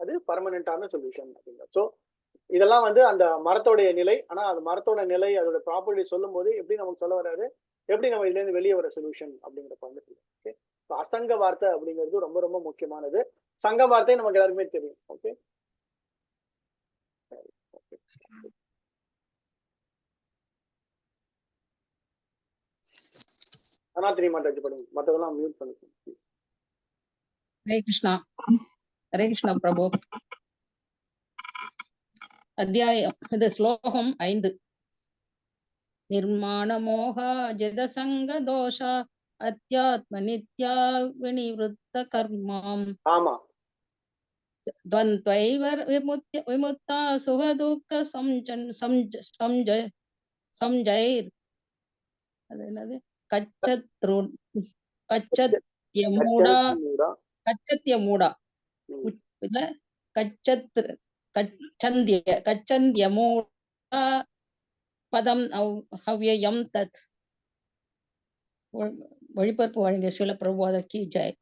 அது பர்மனண்டான சொல்யூஷன் அப்படிங்க. ஸோ இதெல்லாம் வந்து அந்த மரத்தோடைய நிலை. ஆனா அது மரத்தோட நிலை, அதோட ப்ராப்பர்ட்டி சொல்லும் போது எப்படி நமக்கு சொல்ல வர்றாரு, எப்படி நம்ம இதுல இருந்து வெளியே வர சொல்யூஷன் அப்படிங்கிறப்ப வந்து ஓகே. அசங்க வார்த்தை அப்படிங்கிறது ரொம்ப ரொம்ப முக்கியமானது. சங்க வார்த்தை நமக்கு எல்லாருக்குமே தெரியும். ஓகே, ஆனா தெரிய மாட்டேன் படிங்க, மற்றதெல்லாம் மியூட் பண்ணிக்கணும். ஹரே கிருஷ்ணா. ஹரே கிருஷ்ணா பிரபு. அத்தியாயம் இது ஸ்லோகம் 5. நிர்மாண மோக ஜதசங்க தோஷ அத்யாத்ம நித்யா வினிவృத்த கர்மாம். ஆமா, द्वन्द्वैव विमुक्ता सुखदुःख समजैर् அது என்னது? கச்சத்யமூடா இல்ல கச்சந்தியமூடா பதம் அவ்யயம் தத். வழிபரப்பு வழங்கிய சில பிரபுவாதற்கு ஜெய்.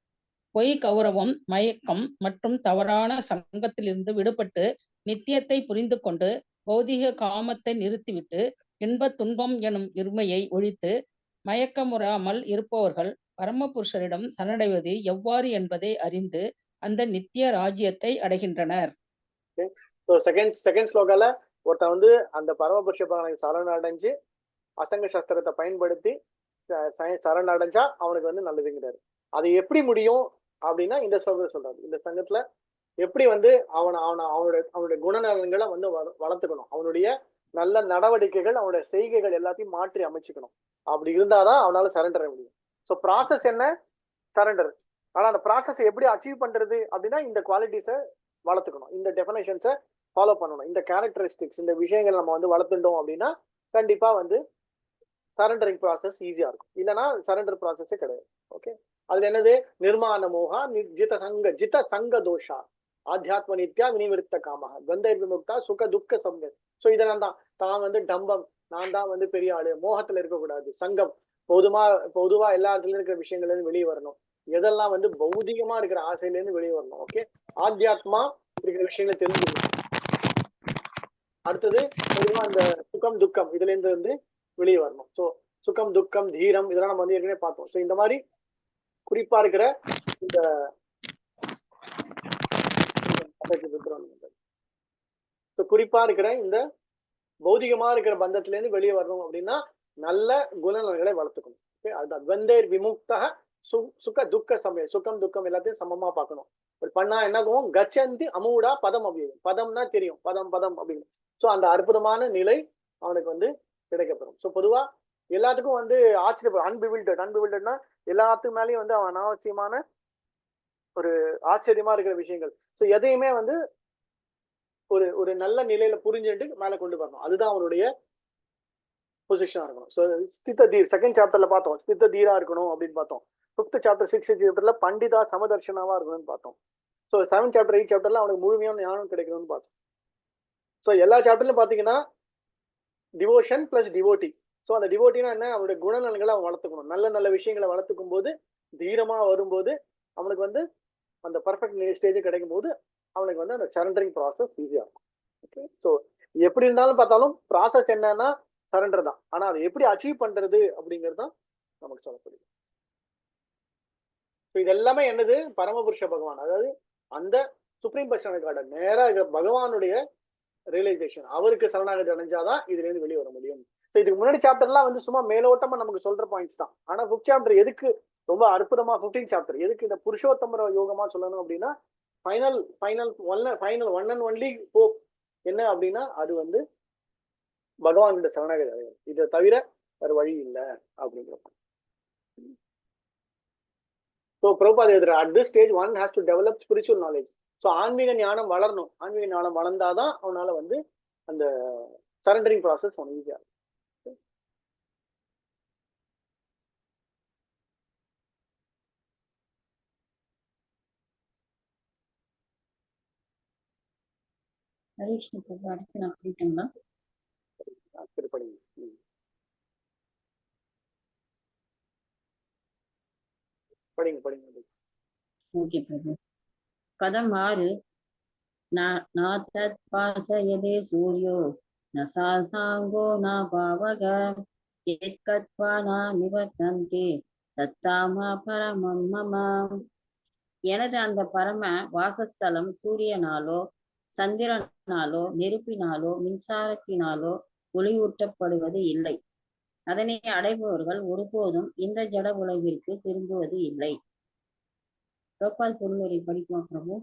பொய், கௌரவம், மயக்கம் மற்றும் தவறான சங்கத்திலிருந்து விடுபட்டு நித்தியத்தை புரிந்து கொண்டு பௌதிக காமத்தை நிறுத்திவிட்டு இன்ப துன்பம் எனும் இருமையை ஒழித்து மயக்கமுறாமல் இருப்பவர்கள் பரமபுருஷரிடம் சரணடைவது எவ்வாறு என்பதை அறிந்து அந்த நித்திய ராஜ்யத்தை அடைகின்றனர். செகண்ட் ஸ்லோகால ஒருத்தன் வந்து அந்த பரமபுருஷ பகவானை சரணடைஞ்சு அசங்க சஸ்திரத்தை பயன்படுத்தி சரணடைஞ்சா அவனுக்கு வந்து நல்லதுங்கிறாரு. அது எப்படி முடியும் அப்படின்னா இந்த ஸ்லோகத்தை சொல்றாரு. இந்த சங்கத்துல எப்படி வந்து அவனுடைய குணநலன்களை வந்து வளர்த்துக்கணும், அவனுடைய நல்ல நடவடிக்கைகள், அவனுடைய செய்கைகள் எல்லாத்தையும் மாற்றி அமைச்சுக்கணும். அப்படி இருந்தாதான் அவனால சரண்டர் முடியும். ஸோ ப்ராசஸ் என்ன? சரண்டர். ஆனா அந்த ப்ராசஸ் எப்படி அச்சீவ் பண்றது அப்படின்னா இந்த குவாலிட்டிஸை வளர்த்துக்கணும், இந்த டெஃபினேஷன்ஸை ஃபாலோ பண்ணணும், இந்த கேரக்டரிஸ்டிக்ஸ், இந்த விஷயங்கள் நம்ம வந்து வளர்த்துட்டோம் அப்படின்னா கண்டிப்பா வந்து சரண்டரிங் ப்ராசஸ் ஈஸியா இருக்கும். இல்லைன்னா சரண்டர் ப்ராசஸே கிடையாது. ஓகே, அதுல என்னது? நிர்மாண மோகா ஜித சங்க தோஷா ஆத்தியாத்ம நித்யா வினிவிருத்த காமஹ கந்தைர் விமுக்தா சுக துக்க சம்கம். ஸோ இதெல்லாம் தான் வந்து டம்பம், நான் தான் வந்து பெரிய ஆளு, மோகத்துல இருக்கக்கூடாது, சங்கம், பொதுவா எல்லா இடத்துல இருக்கிற விஷயங்கள்ல இருந்து வெளியே வரணும், எதெல்லாம் வந்து பௌதிகமா இருக்கிற ஆசையில இருந்து வெளியே வரணும். ஓகே, ஆத்தியாத்மா இருக்கிற விஷயங்களை தெரிஞ்சுக்கணும். அடுத்தது பொதுவா அந்த சுகம் துக்கம் இதுல இருந்து வந்து வெளியே வரணும். ஸோ சுகம் துக்கம் தீரம் இதெல்லாம் நம்ம வந்து ஏற்கனவே பார்த்தோம். ஸோ இந்த மாதிரி குறிப்பா இருக்கிற இந்த குறிப்பா இருக்கிற இந்த பௌதிகமா இருக்கிற பந்தத்துல இருந்து வெளியே வரணும் அப்படின்னா நல்ல குணநலன்களை வளர்த்துக்கணும். அதுதான் துவந்தேர் விமுக்தஹ சுக துக்க சமயம், சுகம் துக்கம் எல்லாத்தையும் சமமா பார்க்கணும். பண்ணா என்னாகும்? கச்சந்தி அமூடா பதம் அவ்வியம். பதம்னா தெரியும், பதம் பதம் அப்படின்னு. ஸோ அந்த அற்புதமான நிலை அவனுக்கு வந்து கிடைக்கப்பெறும். ஸோ பொதுவா எல்லாத்துக்கும் வந்து ஆச்சரியப்படும். அன்பிவில்டட்னா எல்லாத்துக்கு மேலேயும் வந்து அவன் அனாவசியமான ஒரு ஆச்சரியமா இருக்கிற விஷயங்கள். ஸோ எதையுமே வந்து ஒரு ஒரு நல்ல நிலையில புரிஞ்சுட்டு மேல கொண்டு வரணும். அதுதான் அவனுடைய பொசிஷனா இருக்கணும். ஸோ ஸ்தித தீர் செகண்ட் சாப்டர்ல பார்த்தோம், ஸ்தித தீரா இருக்கணும் அப்படின்னு பார்த்தோம். 5th சாப்டர் 6th சாப்டர்ல பண்டிதா சமதர்ஷனாவா இருக்கணும்னு பார்த்தோம். ஸோ 7th சாப்டர் 8th சாப்டர்ல அவனுக்கு முழுமையான ஞானம் கிடைக்கணும்னு பார்த்தோம். ஸோ எல்லா சாப்டர்லயும் பாத்தீங்கன்னா டிவோஷன் பிளஸ் டிவோட்டி. ஸோ அந்த டிவோட்டினா என்ன? அவனுடைய குணநலன்களை அவன் வளர்த்துக்கணும். நல்ல நல்ல விஷயங்களை வளர்த்துக்கும் போது, தீரமா வரும்போது அவனுக்கு வந்து அந்த பர்ஃபெக்ட் ஸ்டேஜ் கிடைக்கும் போது அவனுக்கு வந்து அந்த சரண்டரிங் ப்ராசஸ் ஈஸியா இருக்கும். ஓகே, ஸோ எப்படி இருந்தாலும் பார்த்தாலும் ப்ராசஸ் என்னன்னா சரண்டர் தான். ஆனா அதை எப்படி அச்சீவ் பண்றது அப்படிங்கிறது தான் நமக்கு சொல்லப்படுது. இது எல்லாமே என்னது? பரமபுருஷ பகவான், அதாவது அந்த சுப்ரீம் பர்சனல் கார்டன் நேரா பகவானுடைய ரியலைசேஷன், அவருக்கு சரணாகதி அடைஞ்சாதான் இதுல இருந்து வெளியே வர முடியும். இதுக்கு முன்னாடி சாப்டர்லாம் வந்து சும்மா மேலோட்டமா நமக்கு சொல்ற பாயிண்ட்ஸ் தான். ஆனா 5th சாப்டர் எதுக்கு ரொம்ப அற்புதமா 15th சாப்டர் எதுக்கு இந்த புருஷோத்தமர யோகமா சொல்லணும் அப்படின்னா, final one and only hope என்ன அப்படின்னா, அது வந்து பகவானுடைய சரணாகதி அடையும். இதை தவிர வேற வழி இல்லை அப்படிங்கிறப்ப. ஸோ பிரபுபாத் எழுதுற at this stage one has to develop spiritual knowledge. So ஆன்மீக ஞானம் வளரணும். ஆன்மீக ஞானம் வளர்ந்தாதான் அவனால வந்து அந்த சரண்டரிங் ப்ராசஸ் அவன் ஈஸியா. அடுத்து நான் படிக்கணுங்களா? சரி, படிங்க. படிங்க படிங்க. ஓகே பிரபு. பதம் 6. நாத்தத் பாசயதே சூர்யோ ந சாசாங்கோ ந பாவக ஏத்கத்வா ந நிவர்த்தந்தே தத்தாமா பரமம் மம. எனது அந்த பரம வாசஸ்தலம் சூரியனாலோ சந்திரனாலோ நெருப்பினாலோ மின்சாரத்தினாலோ ஒளியூட்டப்படுவது இல்லை. அதனை அடைபவர்கள் ஒருபோதும் இந்த ஜட உலகிற்கு திரும்புவது இல்லை. கோபால் பொருளுரை படிக்குமா பிரபு?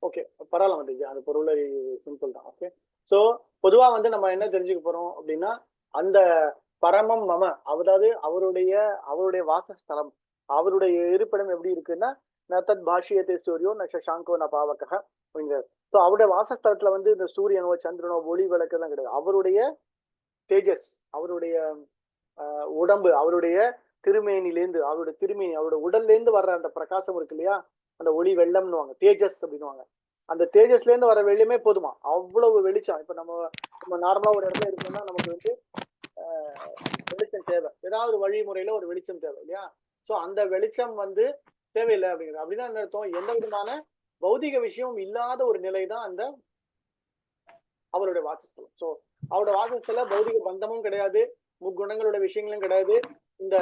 ஓகே, பரவாயில்ல வந்து அந்த பொருளை சிம்பிள் தான். ஓகே, ஸோ பொதுவா வந்து நம்ம என்ன தெரிஞ்சுக்க போறோம் அப்படின்னா, அந்த பரமம் மம, அதாவது அவருடைய வாசஸ்தலம், அவருடைய இருப்பிடம் எப்படி இருக்குன்னா, நத்தத் பாஷியத்தை சூரியோ ந சசாங்கோ ந பாவக அப்படிங்கிறது. ஸோ அவருடைய வாசஸ்தலத்துல வந்து இந்த சூரியனோ சந்திரனோ ஒளி விளக்குலாம் கிடையாது. அவருடைய தேஜஸ், அவருடைய உடம்பு, அவருடைய திருமேனிலேருந்து, அவருடைய உடல்ல இருந்து வர்ற அந்த பிரகாசம் இருக்கு இல்லையா, அந்த ஒளி வெள்ளம்னுவாங்க, தேஜஸ் அப்படின்னுவாங்க. அந்த தேஜஸ்ல இருந்து வர வெளிச்சமே போதுமா, அவ்வளவு வெளிச்சம். இப்ப நம்ம நார்மலா ஒரு இடத்துல இருக்கோம்னா நமக்கு வந்து வெளிச்சம் தேவை, ஏதாவது வழிமுறையில ஒரு வெளிச்சம் தேவை இல்லையா. சோ அந்த வெளிச்சம் வந்து தேவையில்லை அப்படிங்கிறது. அப்படின்னா என்ன அர்த்தம்? எந்த விதமான பௌதிக விஷயம் இல்லாத ஒரு நிலை தான் அந்த அவருடைய வாசஸ்தலம். சோ அவருடைய வாசஸ்தல பௌதிக பந்தமும் கிடையாது, முக்குணங்களோட விஷயங்களும் கிடையாது, இந்த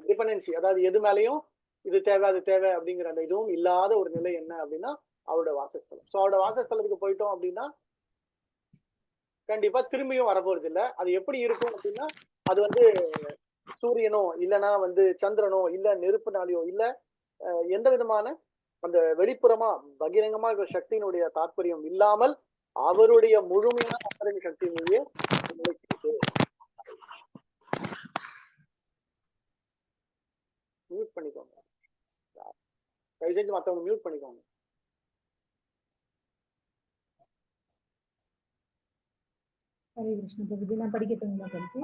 டிபெண்டன்சி, அதாவது எது மேலேயும் இது தேவை அது தேவை அப்படிங்கிற அந்த இதுவும் இல்லாத ஒரு நிலை என்ன அப்படின்னா அவரோட வாசஸ்தலம். ஸோ அவரோட வாசஸ்தலத்துக்கு போயிட்டோம் அப்படின்னா கண்டிப்பா திரும்பியும் வரப்போறது இல்லை. அது எப்படி இருக்கும் அப்படின்னா, அது வந்து சூரியனோ இல்லைன்னா வந்து சந்திரனோ இல்ல நெருப்புனாலையோ இல்ல எந்த விதமான அந்த வெளிப்புறமா பகிரங்கமா இருக்கிற சக்தியினுடைய தாற்பயம் இல்லாமல் அவருடைய முழுமையான அந்தரங்க சக்தியினுடைய மியூட் பண்ணிக்கோங்க, தயவு செஞ்சு மற்றவங்க மியூட் பண்ணிக்கோங்க. ஹரே கிருஷ்ண பிரபுஜி, நான் படிக்கட்டுங்களா? படிச்சு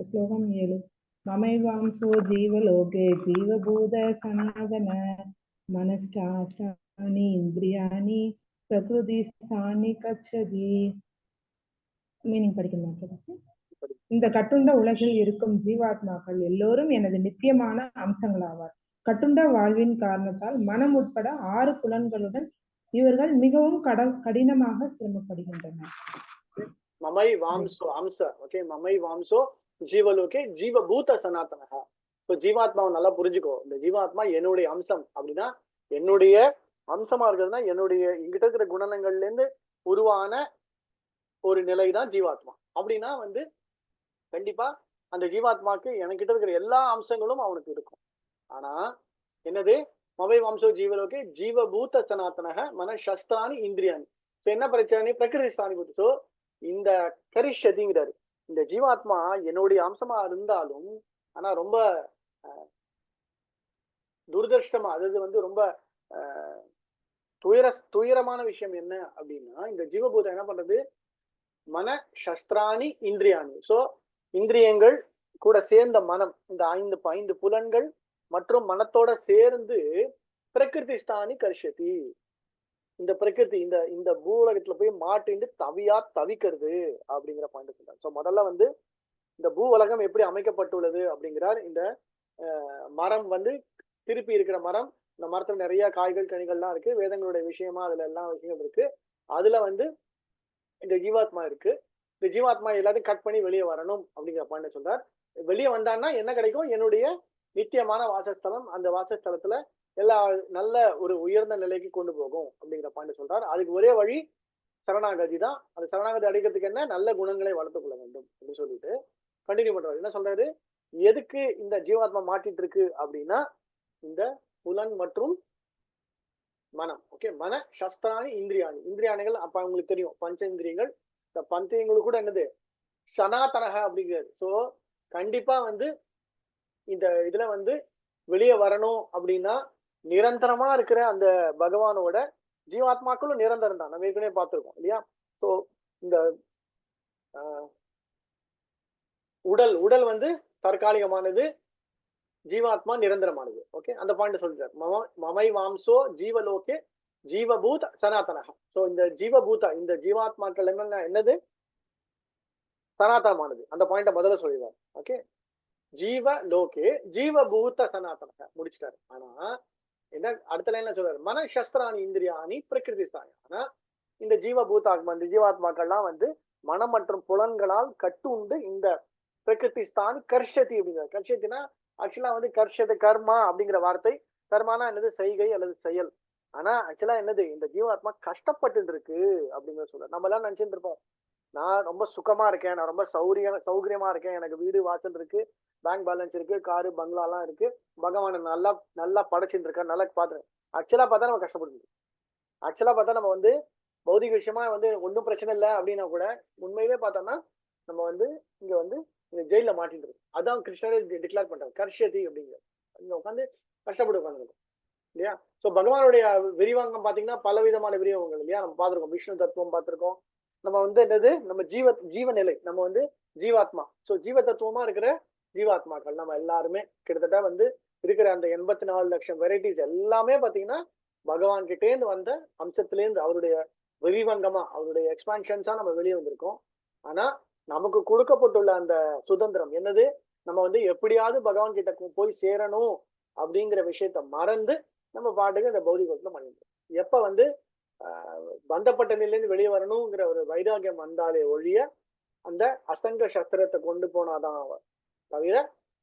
ஸ்லோகம் 7. மமைவாம்சோ ஜீவலோகே ஜீவபூத சனாதன மனஷ்டாஷ்டானி இந்திரியாணி பிரகிருதி ஸ்தானி கச்சதி. மீனிங் படிக்கணும். இந்த கட்டுண்ட உலகில் இருக்கும் ஜீவாத்மாக்கள் எல்லோரும் எனது நித்தியமான அம்சங்களாவார். கட்டுண்ட வாழ்வின் காரணத்தால் மனம் உட்பட 6 புலன்களுடன் இவர்கள் மிகவும் கடினமாக சிரமப்படுகின்றனர். மமை வாம்சோ அம்ச, ஓகே, மமை வாம்சோ ஜீவலோகே ஜீவபூத சனாதனஹா. ஸோ ஜீவாத்மாவை நல்லா புரிஞ்சுக்கோ. இந்த ஜீவாத்மா என்னுடைய அம்சம் அப்படின்னா, என்னுடைய அம்சமா இருக்கிறதுனா என்னுடைய இங்கிட்ட இருக்கிற குணங்கள்ல இருந்து உருவான ஒரு நிலை தான் ஜீவாத்மா. அப்படின்னா வந்து கண்டிப்பா அந்த ஜீவாத்மாக்கு எனக்கிட்ட இருக்கிற எல்லா அம்சங்களும் அவனுக்கு இருக்கும். ஆனா என்னது? மவை வம்சோ ஜீவலோகே ஜீவபூத சனாத்தனக மன சஸ்திராணி இந்திரியாணி. ஸோ என்ன பிரச்சனை? பிரகிருதி ஸ்தானி பூத்து. ஸோ இந்த கரிஷதிங்கிறாரு, இந்த ஜீவாத்மா என்னுடைய அம்சமா இருந்தாலும் ஆனா ரொம்ப துரதிருஷ்டமா, அதாவது வந்து ரொம்ப துயரமான விஷயம் என்ன அப்படின்னா, இந்த ஜீவபூதம் என்ன பண்றது? மன சஸ்திராணி இந்திரியாணி. ஸோ இந்திரியங்கள் கூட சேர்ந்த மனம், இந்த 5 புலன்கள் மற்றும் மனத்தோட சேர்ந்து பிரகிருதி ஸ்தானி கர்ஷதி, இந்த பிரகிருதி இந்த பூலகத்துல போய் மாட்டிண்டு தவிக்கிறது அப்படிங்கிற பாயிண்ட் சொல்றாரு. ஸோ முதல்ல வந்து இந்த பூ உலகம் எப்படி அமைக்கப்பட்டுள்ளது அப்படிங்கிறார். இந்த மரம் வந்து திருப்பி இருக்கிற மரம், இந்த மரத்துல நிறைய காய்கள் கனிகள்லாம் இருக்கு, வேதங்களுடைய விஷயமா அதுல எல்லா விஷயங்கள் இருக்கு. அதுல வந்து இந்த ஜீவாத்மா இருக்கு. இந்த ஜீவாத்மா எல்லாத்தையும் கட் பண்ணி வெளியே வரணும் அப்படிங்கிற பாயிண்ட் சொல்றார். வெளியே வந்தான்னா என்ன கிடைக்கும்? என்னுடைய நித்தியமான வாசஸ்தலம், அந்த வாசஸ்தலத்துல எல்லா நல்ல ஒரு உயர்ந்த நிலைக்கு கொண்டு போகும் அப்படிங்கிற பாயிண்ட் சொல்றார். அதுக்கு ஒரே வழி சரணாகதி தான். அந்த சரணாகதி அடைக்கிறதுக்கு என்ன? நல்ல குணங்களை வளர்த்துக் கொள்ள வேண்டும் அப்படின்னு சொல்லிட்டு கண்டினியூ பண்றாரு. என்ன சொல்றாரு? எதுக்கு இந்த ஜீவாத்மா மாட்டிட்டு இருக்கு அப்படின்னா இந்த புலன் மற்றும் மனம். ஓகே, மன சஸ்திராணி இந்திரியாணி. இந்திரியாணிகள் அப்ப உங்களுக்கு தெரியும் பஞ்ச இந்திரியங்கள். இந்த பஞ்சங்களுக்கு கூட என்னது? சனாதனக அப்படிங்கிறது. ஸோ கண்டிப்பா வந்து இந்த இதுல வந்து வெளியே வரணும் அப்படின்னா நிரந்தரமா இருக்கிற அந்த பகவானோட ஜீவாத்மாக்களும் நிரந்தரம் தான். நம்ம ஏற்கனவே பார்த்திருக்கோம் இல்லையா? ஸோ இந்த உடல் வந்து தற்காலிகமானது, ஜீவாத்மா நிரந்தரமானது. ஓகே, அந்த பாயிண்ட் சொல்றாரு. மமை வாம்சோ ஜீவலோகே ஜீவபூத சனாதனக. ஸோ இந்த ஜீவபூத இந்த ஜீவாத்மாக்கள் என்னது? சனாதனமானது. அந்த பாயிண்ட முதல்ல சொல்லிடுறாரு. ஓகே, ஜீவலோகே ஜீவபூத சனாதனக முடிச்சிட்டாரு. ஆனா என்ன அடுத்த லைன்ல சொல்றாரு? மன சஸ்திராணி இந்திரியாணி பிரகிருதி சாய. ஆனா இந்த ஜீவபூதாத்மா இந்த ஜீவாத்மாக்கள்லாம் வந்து மனம் மற்றும் புலன்களால் கட்டுண்டு இந்த பிரகிருதி ஸ்தான் கர்ஷதி அப்படிங்கிறார். கர்ஷத்தினா ஆக்சுவலா வந்து கர்ஷத கர்மா அப்படிங்கிற வார்த்தை. கர்மானா என்னது? செய்கை அல்லது செயல். ஆனா ஆக்சுவலா என்னது? இந்த ஜீவாத்மா கஷ்டப்பட்டு இருக்கு அப்படிங்கிற சொல்ற. நம்ம எல்லாம் நினைச்சிட்டு இருப்போம், நான் ரொம்ப சுகமா இருக்கேன், நான் ரொம்ப சௌகரியமா இருக்கேன், எனக்கு வீடு வாசல் இருக்கு, பேங்க் பேலன்ஸ் இருக்கு, காரு பங்களா எல்லாம் இருக்கு, பகவானை நல்லா நல்லா படைச்சுட்டு இருக்கேன், நல்லா பாத்துறேன். ஆக்சுவலா பார்த்தா நம்ம கஷ்டப்படுது. ஆக்சுவலா பார்த்தா நம்ம வந்து பௌதிக விஷயமா வந்து ஒன்றும் பிரச்சனை இல்லை அப்படின்னா கூட உண்மையிலே பார்த்தோம்னா நம்ம வந்து இங்க வந்து இந்த ஜெயில மாட்டிட்டு இருக்கு. அதான் கிருஷ்ணரே டிக்ளேர் பண்றாரு கர்ஷதி அப்படிங்கிற. இங்க உட்காந்து கஷ்டப்பட்டு உட்காந்துருக்கும் இல்லையா? ஸோ பகவானுடைய விரிவாங்கம் பாத்தீங்கன்னா பல விதமான விரிவாங்கங்கள் இல்லையா? நம்ம பார்த்திருக்கோம், விஷ்ணு தத்துவம் பார்த்திருக்கோம். நம்ம வந்து என்னது? நம்ம ஜீவநிலை, நம்ம வந்து ஜீவாத்மா. ஸோ ஜீவ தத்துவமா இருக்கிற ஜீவாத்மாக்கள் நம்ம எல்லாருமே கிட்டத்தட்ட வந்து இருக்கிற அந்த 84 லட்சம் வெரைட்டிஸ் எல்லாமே பாத்தீங்கன்னா பகவான் கிட்டேந்து வந்த அம்சத்திலேருந்து அவருடைய விரிவங்கமா அவருடைய எக்ஸ்பான்ஷன்ஸா நம்ம வெளியே வந்திருக்கோம். ஆனா நமக்கு கொடுக்கப்பட்டுள்ள அந்த சுதந்திரம் என்னது? நம்ம வந்து எப்படியாவது பகவான் கிட்ட போய் சேரணும் அப்படிங்கிற விஷயத்த மறந்து நம்ம பாட்டுக்கு இந்த பௌதிகத்துல பண்ணிடுறோம். எப்ப வந்து பந்தப்பட்ட நிலையிலிருந்து வெளியே வரணுங்கிற ஒரு வைராகியம் வந்தாலே ஒழிய அந்த அசங்க சஸ்திரத்தை கொண்டு போனாதான் தவிர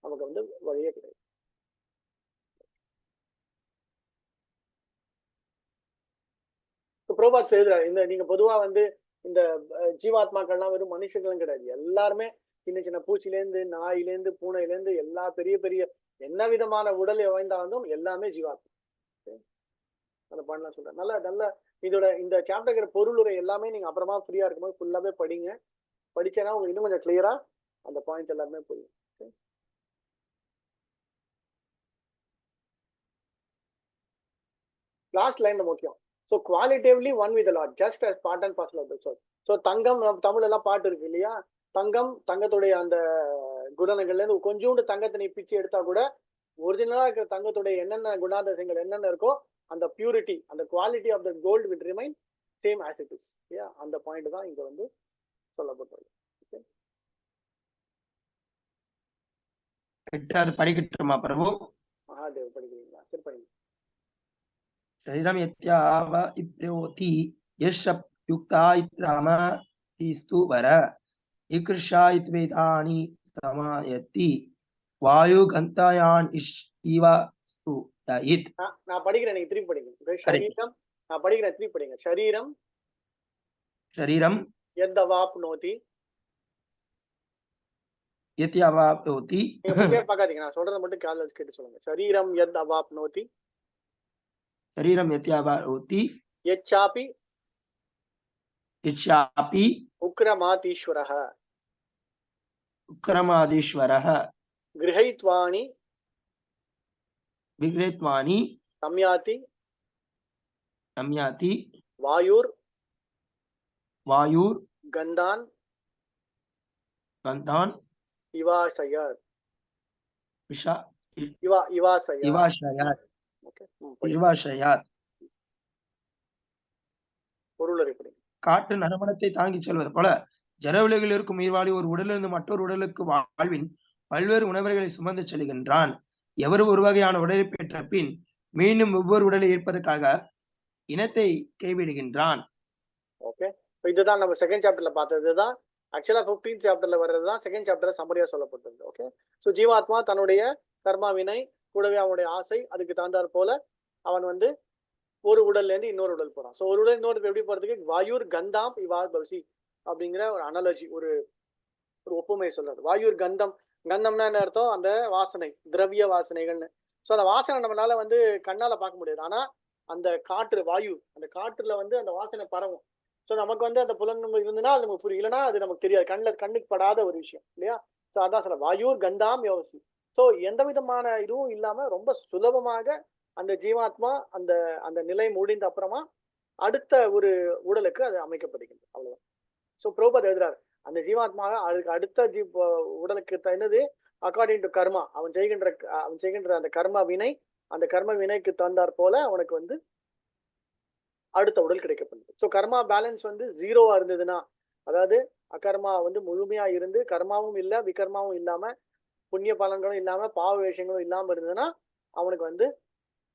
நமக்கு வந்து வழியே கிடையாது. புரோபாத் எழுதுறாரு, இந்த நீங்க பொதுவா வந்து இந்த ஜீவாத்மாக்கள்லாம் வெறும் மனுஷங்களும் கிடையாது, எல்லாருமே சின்ன சின்ன பூச்சிலேருந்து நாயிலேருந்து பூனையிலேருந்து எல்லா பெரிய பெரிய என்ன விதமான உடல் வாய்ந்தாலும் எல்லாமே ஜீவாத்மா. அந்த பாயிண்ட்லாம் சொல்றேன். நல்ல இதோட இந்த சாப்டர் பொருளுரை எல்லாமே நீங்க அப்புறமா ஃப்ரீயா இருக்கும்போது ஃபுல்லாவே படிங்க. படிச்சேன்னா உங்களுக்கு இன்னும் கொஞ்சம் கிளியரா அந்த பாயிண்ட்ஸ் எல்லாமே புரியும். லாஸ்ட் லைன் முக்கியம். So qualitatively one with lot just as part and parcel of the soul. So தங்கம், தமிழ் எல்லாம் பாட்டு இருக்கு இல்லையா? தங்கம், தங்கத்துடைய அந்த குணங்கள்ல இருந்து கொஞ்சோண்டு தங்கத்தை நீ பிச்சு எடுத்தா கூட ஒரிஜினலா இருக்கிற தங்கத்துடைய என்னென்ன குணாதிசயங்கள் என்னென்ன இருக்கோ அந்த பியூரிட்டி, அந்த quality of the gold will remain same as it is. அந்த பாயிண்ட் தான் இங்க வந்து சொல்லப்பட்டது. படிக்கட்டுமா பிரபு? மகாதேவ் படிக்கிறீங்களா? சரி படிங்க. शरीरं यत्याव इप्रोति यशप् युक्ता इत्राम तीस्तु वर इकृषा इत्वेदानि समायति वायुगन्तायान् इव स्तु यत्. நான் படிக்கிறேன், நீங்க திருப்பி படிங்க. ஷரீரம், நான் படிக்கிறேன், திருப்பி படிங்க. ஷரீரம் शरीरं यद्वाप्नोति यत्यावाप्नोति. நீங்க பார்க்காதீங்க, நான் சொல்றத மட்டும் காதுல வச்சு கேட்டு சொல்லுங்க. ஷரீரம் यद्वाप्नोति शरीरं यत्यावाप्नोति यच्चापि यच्चापि उक्रमातीश्वरः उक्रमादीश्वरः गृहीत्वानि विगृहीत्वानि सम्याति नम्याति वायुर् गन्धान् इवाशयत् இவாஷயாத். காற்று நறுமணத்தை தாங்கி செல்வது போல ஜடவுலகில் இருக்கும் உயிர்வாழி ஒரு உடலிலிருந்து மற்றொரு உடலுக்கு வாழ்வின் பல்வேறு உணவுகளை சுமந்து செல்கின்றான். எவர் ஒரு வகையான உடலை பெற்ற பின் மீண்டும் ஒவ்வொரு உடலை ஏற்பதற்காக இனத்தை கைவிடுகின்றான். ஓகே, இதுதான் நம்ம செகண்ட் சாப்டர்ல பார்த்ததுதான் ஆக்சுவலா 15th சாப்டர்ல வர்றதுதான் செகண்ட் சாப்டர்ல சம்மரியா சொல்லப்பட்டது. ஓகே, ஸோ ஜீவாத்மா தன்னுடைய கர்மா வினை கூடவே அவனுடைய ஆசை அதுக்கு தகுந்தாற் போல அவன் வந்து ஒரு உடல்ல இருந்து இன்னொரு உடல் போறான். ஸோ ஒரு உடல் இன்னொரு எப்படி போறதுக்கு வாயூர் கந்தாம் இவார் பவசி அப்படிங்கிற ஒரு அனாலஜி, ஒரு ஒப்புமை சொல்றாரு. வாயூர் கந்தம், கந்தம்னா என்ன அர்த்தம்? அந்த வாசனை, திரவிய வாசனைகள்னு. ஸோ அந்த வாசனை நம்மளால வந்து கண்ணால பார்க்க முடியாது. ஆனா அந்த காற்று, வாயு, அந்த காற்றுல வந்து அந்த வாசனை பரவும். ஸோ நமக்கு வந்து அந்த புலன் இருந்துன்னா அது நமக்கு புரியும், இல்லைன்னா அது நமக்கு தெரியாது, கண்ணுக்கு படாத ஒரு விஷயம் இல்லையா? ஸோ அதான் சொல்ல வாயூர் கந்தாம் யோசி. ஸோ எந்த விதமான இதுவும் இல்லாம ரொம்ப சுலபமாக அந்த ஜீவாத்மா அந்த அந்த நிலை முடிந்த அப்புறமா அடுத்த ஒரு உடலுக்கு அது அமைக்கப்படுகிறது. அவ்வளவுதான். ஸோ பிரபுபாத் எழுதுறாரு, அந்த ஜீவாத்மா அதுக்கு அடுத்த உடலுக்கு என்னது? அக்கார்டிங் டு கர்மா, அவன் செய்கின்ற அந்த கர்ம வினை, அந்த கர்ம வினைக்கு தந்தாற் போல அவனுக்கு வந்து அடுத்த உடல் கிடைக்கப்படுது. ஸோ கர்மா பேலன்ஸ் வந்து 0வா இருந்ததுன்னா, அதாவது அகர்மா வந்து முழுமையா இருந்து கர்மாவும் இல்லை விகர்மாவும் இல்லாம புண்ணிய பலன்களும் இல்லாம பாவ வேஷங்களும் இல்லாம இருந்ததுன்னா அவனுக்கு வந்து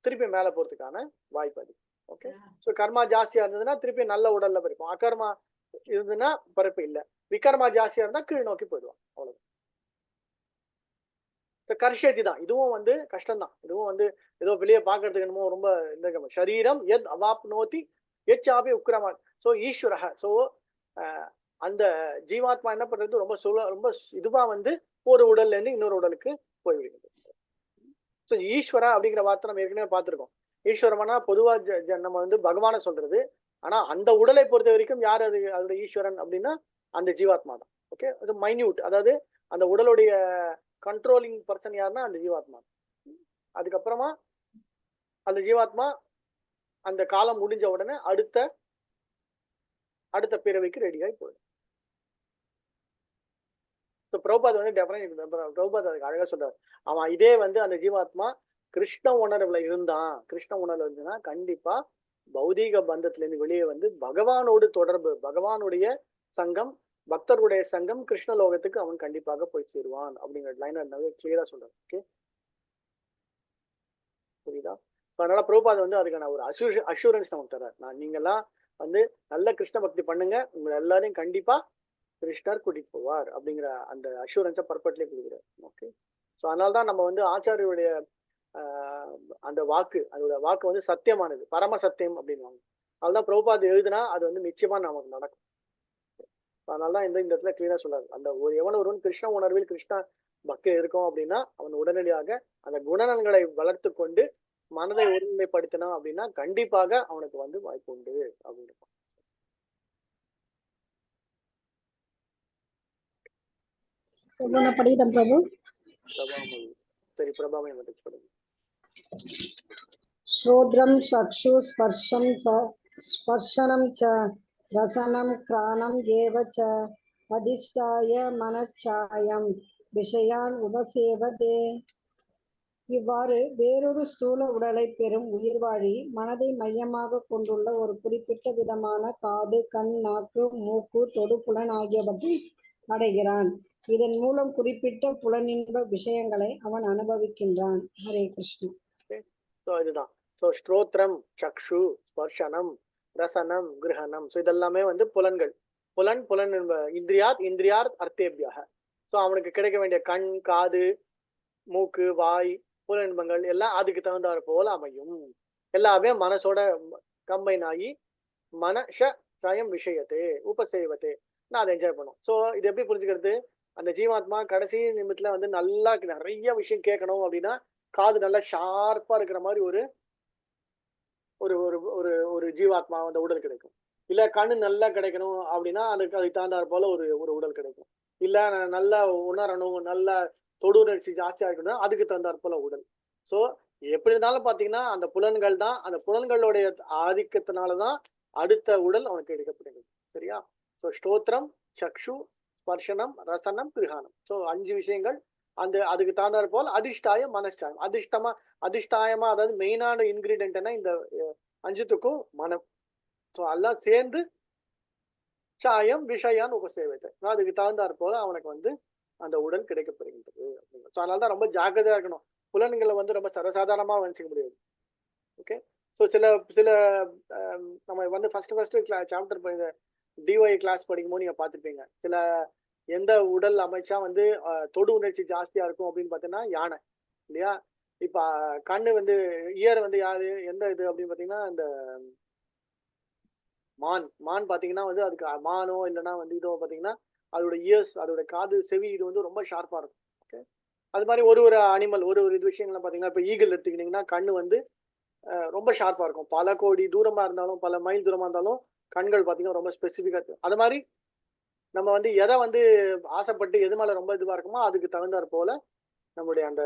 திருப்பி மேல போறதுக்கான வாய்ப்பு அது. ஓகே, ஸோ கர்மா ஜாஸ்தியா இருந்ததுன்னா திருப்பி நல்ல உடல்ல பிறப்போம். அகர்மா இருந்ததுன்னா பிறப்பு இல்லை. விகர்மா ஜாஸ்தியா இருந்தா கீழ் நோக்கி போயிடுவான். அவ்வளவு கர்ஷேதி தான். இதுவும் வந்து கஷ்டம்தான். இதுவும் வந்து ஏதோ வெளியே பாக்குறதுக்கு என்னமோ ரொம்ப இந்த சரீரம் எத் அவாப்னோதி எச்சாபி உக்ரமா. ஸோ ஈஸ்வரக. ஸோ அந்த ஜீவாத்மா என்ன பண்றது? ரொம்ப இதுவா வந்து ஒரு உடல்ல இருந்து இன்னொரு உடலுக்கு போய்விடுகிறது. ஸோ ஈஸ்வரா அப்படிங்கிற வார்த்தை நம்ம ஏற்கனவே பார்த்திருக்கோம். ஈஸ்வரம்னா பொதுவா நம்ம வந்து பகவானை சொல்றது. ஆனா அந்த உடலை பொறுத்த வரைக்கும் யார் அது அதோட ஈஸ்வரன் அப்படின்னா அந்த ஜீவாத்மா தான். ஓகே, அது மைன்யூட், அதாவது அந்த உடலுடைய கண்ட்ரோலிங் பர்சன் யாருன்னா அந்த ஜீவாத்மா. அதுக்கப்புறமா அந்த ஜீவாத்மா அந்த காலம் முடிஞ்ச உடனே அடுத்த பிறவிக்கு ரெடியாகி போயிடும். பிரபுபாத் வந்து பிரபுபாத் அதுக்கு அழகா சொல்றாரு. அவன் இதே வந்து அந்த ஜீவாத்மா கிருஷ்ண உணர்வுல இருந்துன்னா கண்டிப்பா பௌதீக பந்தத்துல இருந்து வெளியே வந்து பகவானோடு தொடர்பு, பகவானுடைய சங்கம், பக்தருடைய சங்கம், கிருஷ்ண லோகத்துக்கு அவன் கண்டிப்பாக போய் சேருவான் அப்படிங்கிற லைன் கிளியரா சொல்றாரு. ஓகே, புரியுதா? அதனால பிரபுபாத் வந்து அதுக்கான ஒரு அஷூரன்ஸ் நமக்கு தர்றாரு. நீங்கெல்லாம் வந்து நல்ல கிருஷ்ண பக்தி பண்ணுங்க, உங்களை எல்லாரையும் கண்டிப்பா கிருஷ்ணர் கூட்டிட்டு போவார் அப்படிங்கிற அந்த அஷூரன்ஸை பர்பட்லேயே கொடுக்குறாரு. ஓகே, ஸோ அதனால்தான் நம்ம வந்து ஆச்சாரியுடைய அந்த அதோட வாக்கு வந்து சத்தியமானது, பரம சத்தியம் அப்படின்வாங்க. அதுதான் பிரபுபாத் எழுதுனா அது வந்து நிச்சயமா நமக்கு நடக்கும். அதனாலதான் இந்த இடத்துல கிளியரா சொல்றாரு, அந்த ஒருவன் கிருஷ்ண உணர்வில் கிருஷ்ண பக்தி இருக்கும் அப்படின்னா அவன் உடனடியாக அந்த குணநலன்களை வளர்த்து கொண்டு மனதை ஒருநிலைப்படுத்தினான் அப்படின்னா கண்டிப்பாக அவனுக்கு வந்து வாய்ப்பு உண்டு அப்படின்னு. சரி, பிரபாமை மட்டும் சொல்லுங்க. श्रोत्रं चक्षु स्पर्शनं च रसनं घ्राणं एव च अधिष्ठाय मनश्चायं விஷயான் உபசேவதே. இவ்வாறு வேறொரு ஸ்தூல உடலை பெறும் உயிர்வாழி மனதை மையமாக கொண்டுள்ள ஒரு குறிப்பிட்ட விதமான காது, கண், நாக்கு, மூக்கு, தொடுபுலன் ஆகியவற்றை அடைகிறான். இதன் மூலம் குறிப்பிட்ட புலனின்ப விஷயங்களை அவன் அனுபவிக்கின்றான். ஹரே கிருஷ்ணா. இதுதான். ஸ்ரோத்ரம், சக்ஷு, ஸ்பர்ஷனம், ரசனம், கிரகணம். இதெல்லாமே வந்து புலன்கள். புலன் இந்திரியாத் அர்த்தேபியாக. அவனுக்கு கிடைக்க வேண்டிய கண், காது, மூக்கு, வாய், புலன்பங்கள் எல்லாம் அதுக்கு தகுந்தாற் போல அமையும். எல்லாமே மனசோட கம்பைன் ஆகி மனசயம் விஷயத்தே உபசேவத்தே நான் அதை என்ஜாய் பண்ணும். ஸோ இது எப்படி புரிஞ்சுக்கிறது? அந்த ஜீவாத்மா கடைசி நிமிடத்துல வந்து நல்லா நிறைய விஷயம் கேட்கணும் அப்படின்னா காது நல்லா ஷார்ப்பா இருக்கிற மாதிரி ஒரு ஒரு ஒரு ஒரு ஜீவாத்மா அந்த உடல் கிடைக்கும். இல்ல கண்ணு நல்லா கிடைக்கணும் அப்படின்னா அதுக்கு தகுந்தாற் போல ஒரு உடல் கிடைக்கும். இல்ல நல்லா உணரணும், நல்லா தொடுணர்ச்சி ஜாஸ்தியா இருக்கணும்னா அதுக்கு தகுந்தாற் போல உடல். ஸோ எப்படி இருந்தாலும் பாத்தீங்கன்னா அந்த புலன்கள் தான், அந்த புலன்களுடைய ஆதிக்கத்தினாலதான் அடுத்த உடல் அவனுக்கு எடுக்கப்படுகிறது. சரியா? ஸோ ஸ்தோத்திரம், சக்ஷு, ஸ்பர்ஷனம், ரசனம், கிரகணம். ஸோ 5 விஷயங்கள். அதுக்கு தகுந்தாற் போல் அதிஷ்டாயம், மனசாயம். அதிஷ்டாயமா அதாவது மெயினான இன்கிரீடியன்ட்னா இந்த 5த்துக்கும் மனம். ஸோ எல்லாம் சேர்ந்து சாயம் விஷயான் உபசேவத்தை. அதுக்கு தகுந்தாற் போல அவனுக்கு வந்து அந்த உடல் கிடைக்கப்படுகின்றது. ஸோ அதனாலதான் ரொம்ப ஜாக்கிரதையா இருக்கணும். புலன்களை வந்து ரொம்ப சர்வசாதாரணமா வச்சுக்க முடியாது. ஓகே, ஸோ சில நம்ம வந்து ஃபர்ஸ்ட் சாப்டர் டிஒஐ கிளாஸ் படிக்கும்போது நீங்க பார்த்துருப்பீங்க. சில எந்த உடல் அமைச்சா வந்து தொடு உணர்ச்சி ஜாஸ்தியா இருக்கும் அப்படின்னு பார்த்தீங்கன்னா யானை இல்லையா? இப்ப கண்ணு வந்து இயர் வந்து யாரு எந்த இது அப்படின்னு பார்த்தீங்கன்னா இந்த மான் பார்த்தீங்கன்னா வந்து அதுக்கு மானோ இல்லைன்னா வந்து இதோ பார்த்தீங்கன்னா அதோட இயர்ஸ் அதோட காது செவி இது வந்து ரொம்ப ஷார்ப்பா இருக்கும். ஓகே, அது மாதிரி ஒரு ஒரு அனிமல் ஒரு ஒரு இது விஷயங்கள்லாம் பார்த்தீங்கன்னா இப்போ ஈகிள் எடுத்துக்கிட்டிங்கன்னா கண்ணு வந்து ரொம்ப ஷார்ப்பா இருக்கும். பல கோடி தூரமா இருந்தாலும் பல மைல் தூரமா இருந்தாலும் கண்கள் பார்த்தீங்கன்னா ரொம்ப ஸ்பெசிஃபிக்கா இருக்கும். அது மாதிரி நம்ம வந்து எதை வந்து ஆசைப்பட்டு எது மேல ரொம்ப இதுவா இருக்குமோ அதுக்கு தகுந்தாற் போல நம்முடைய அந்த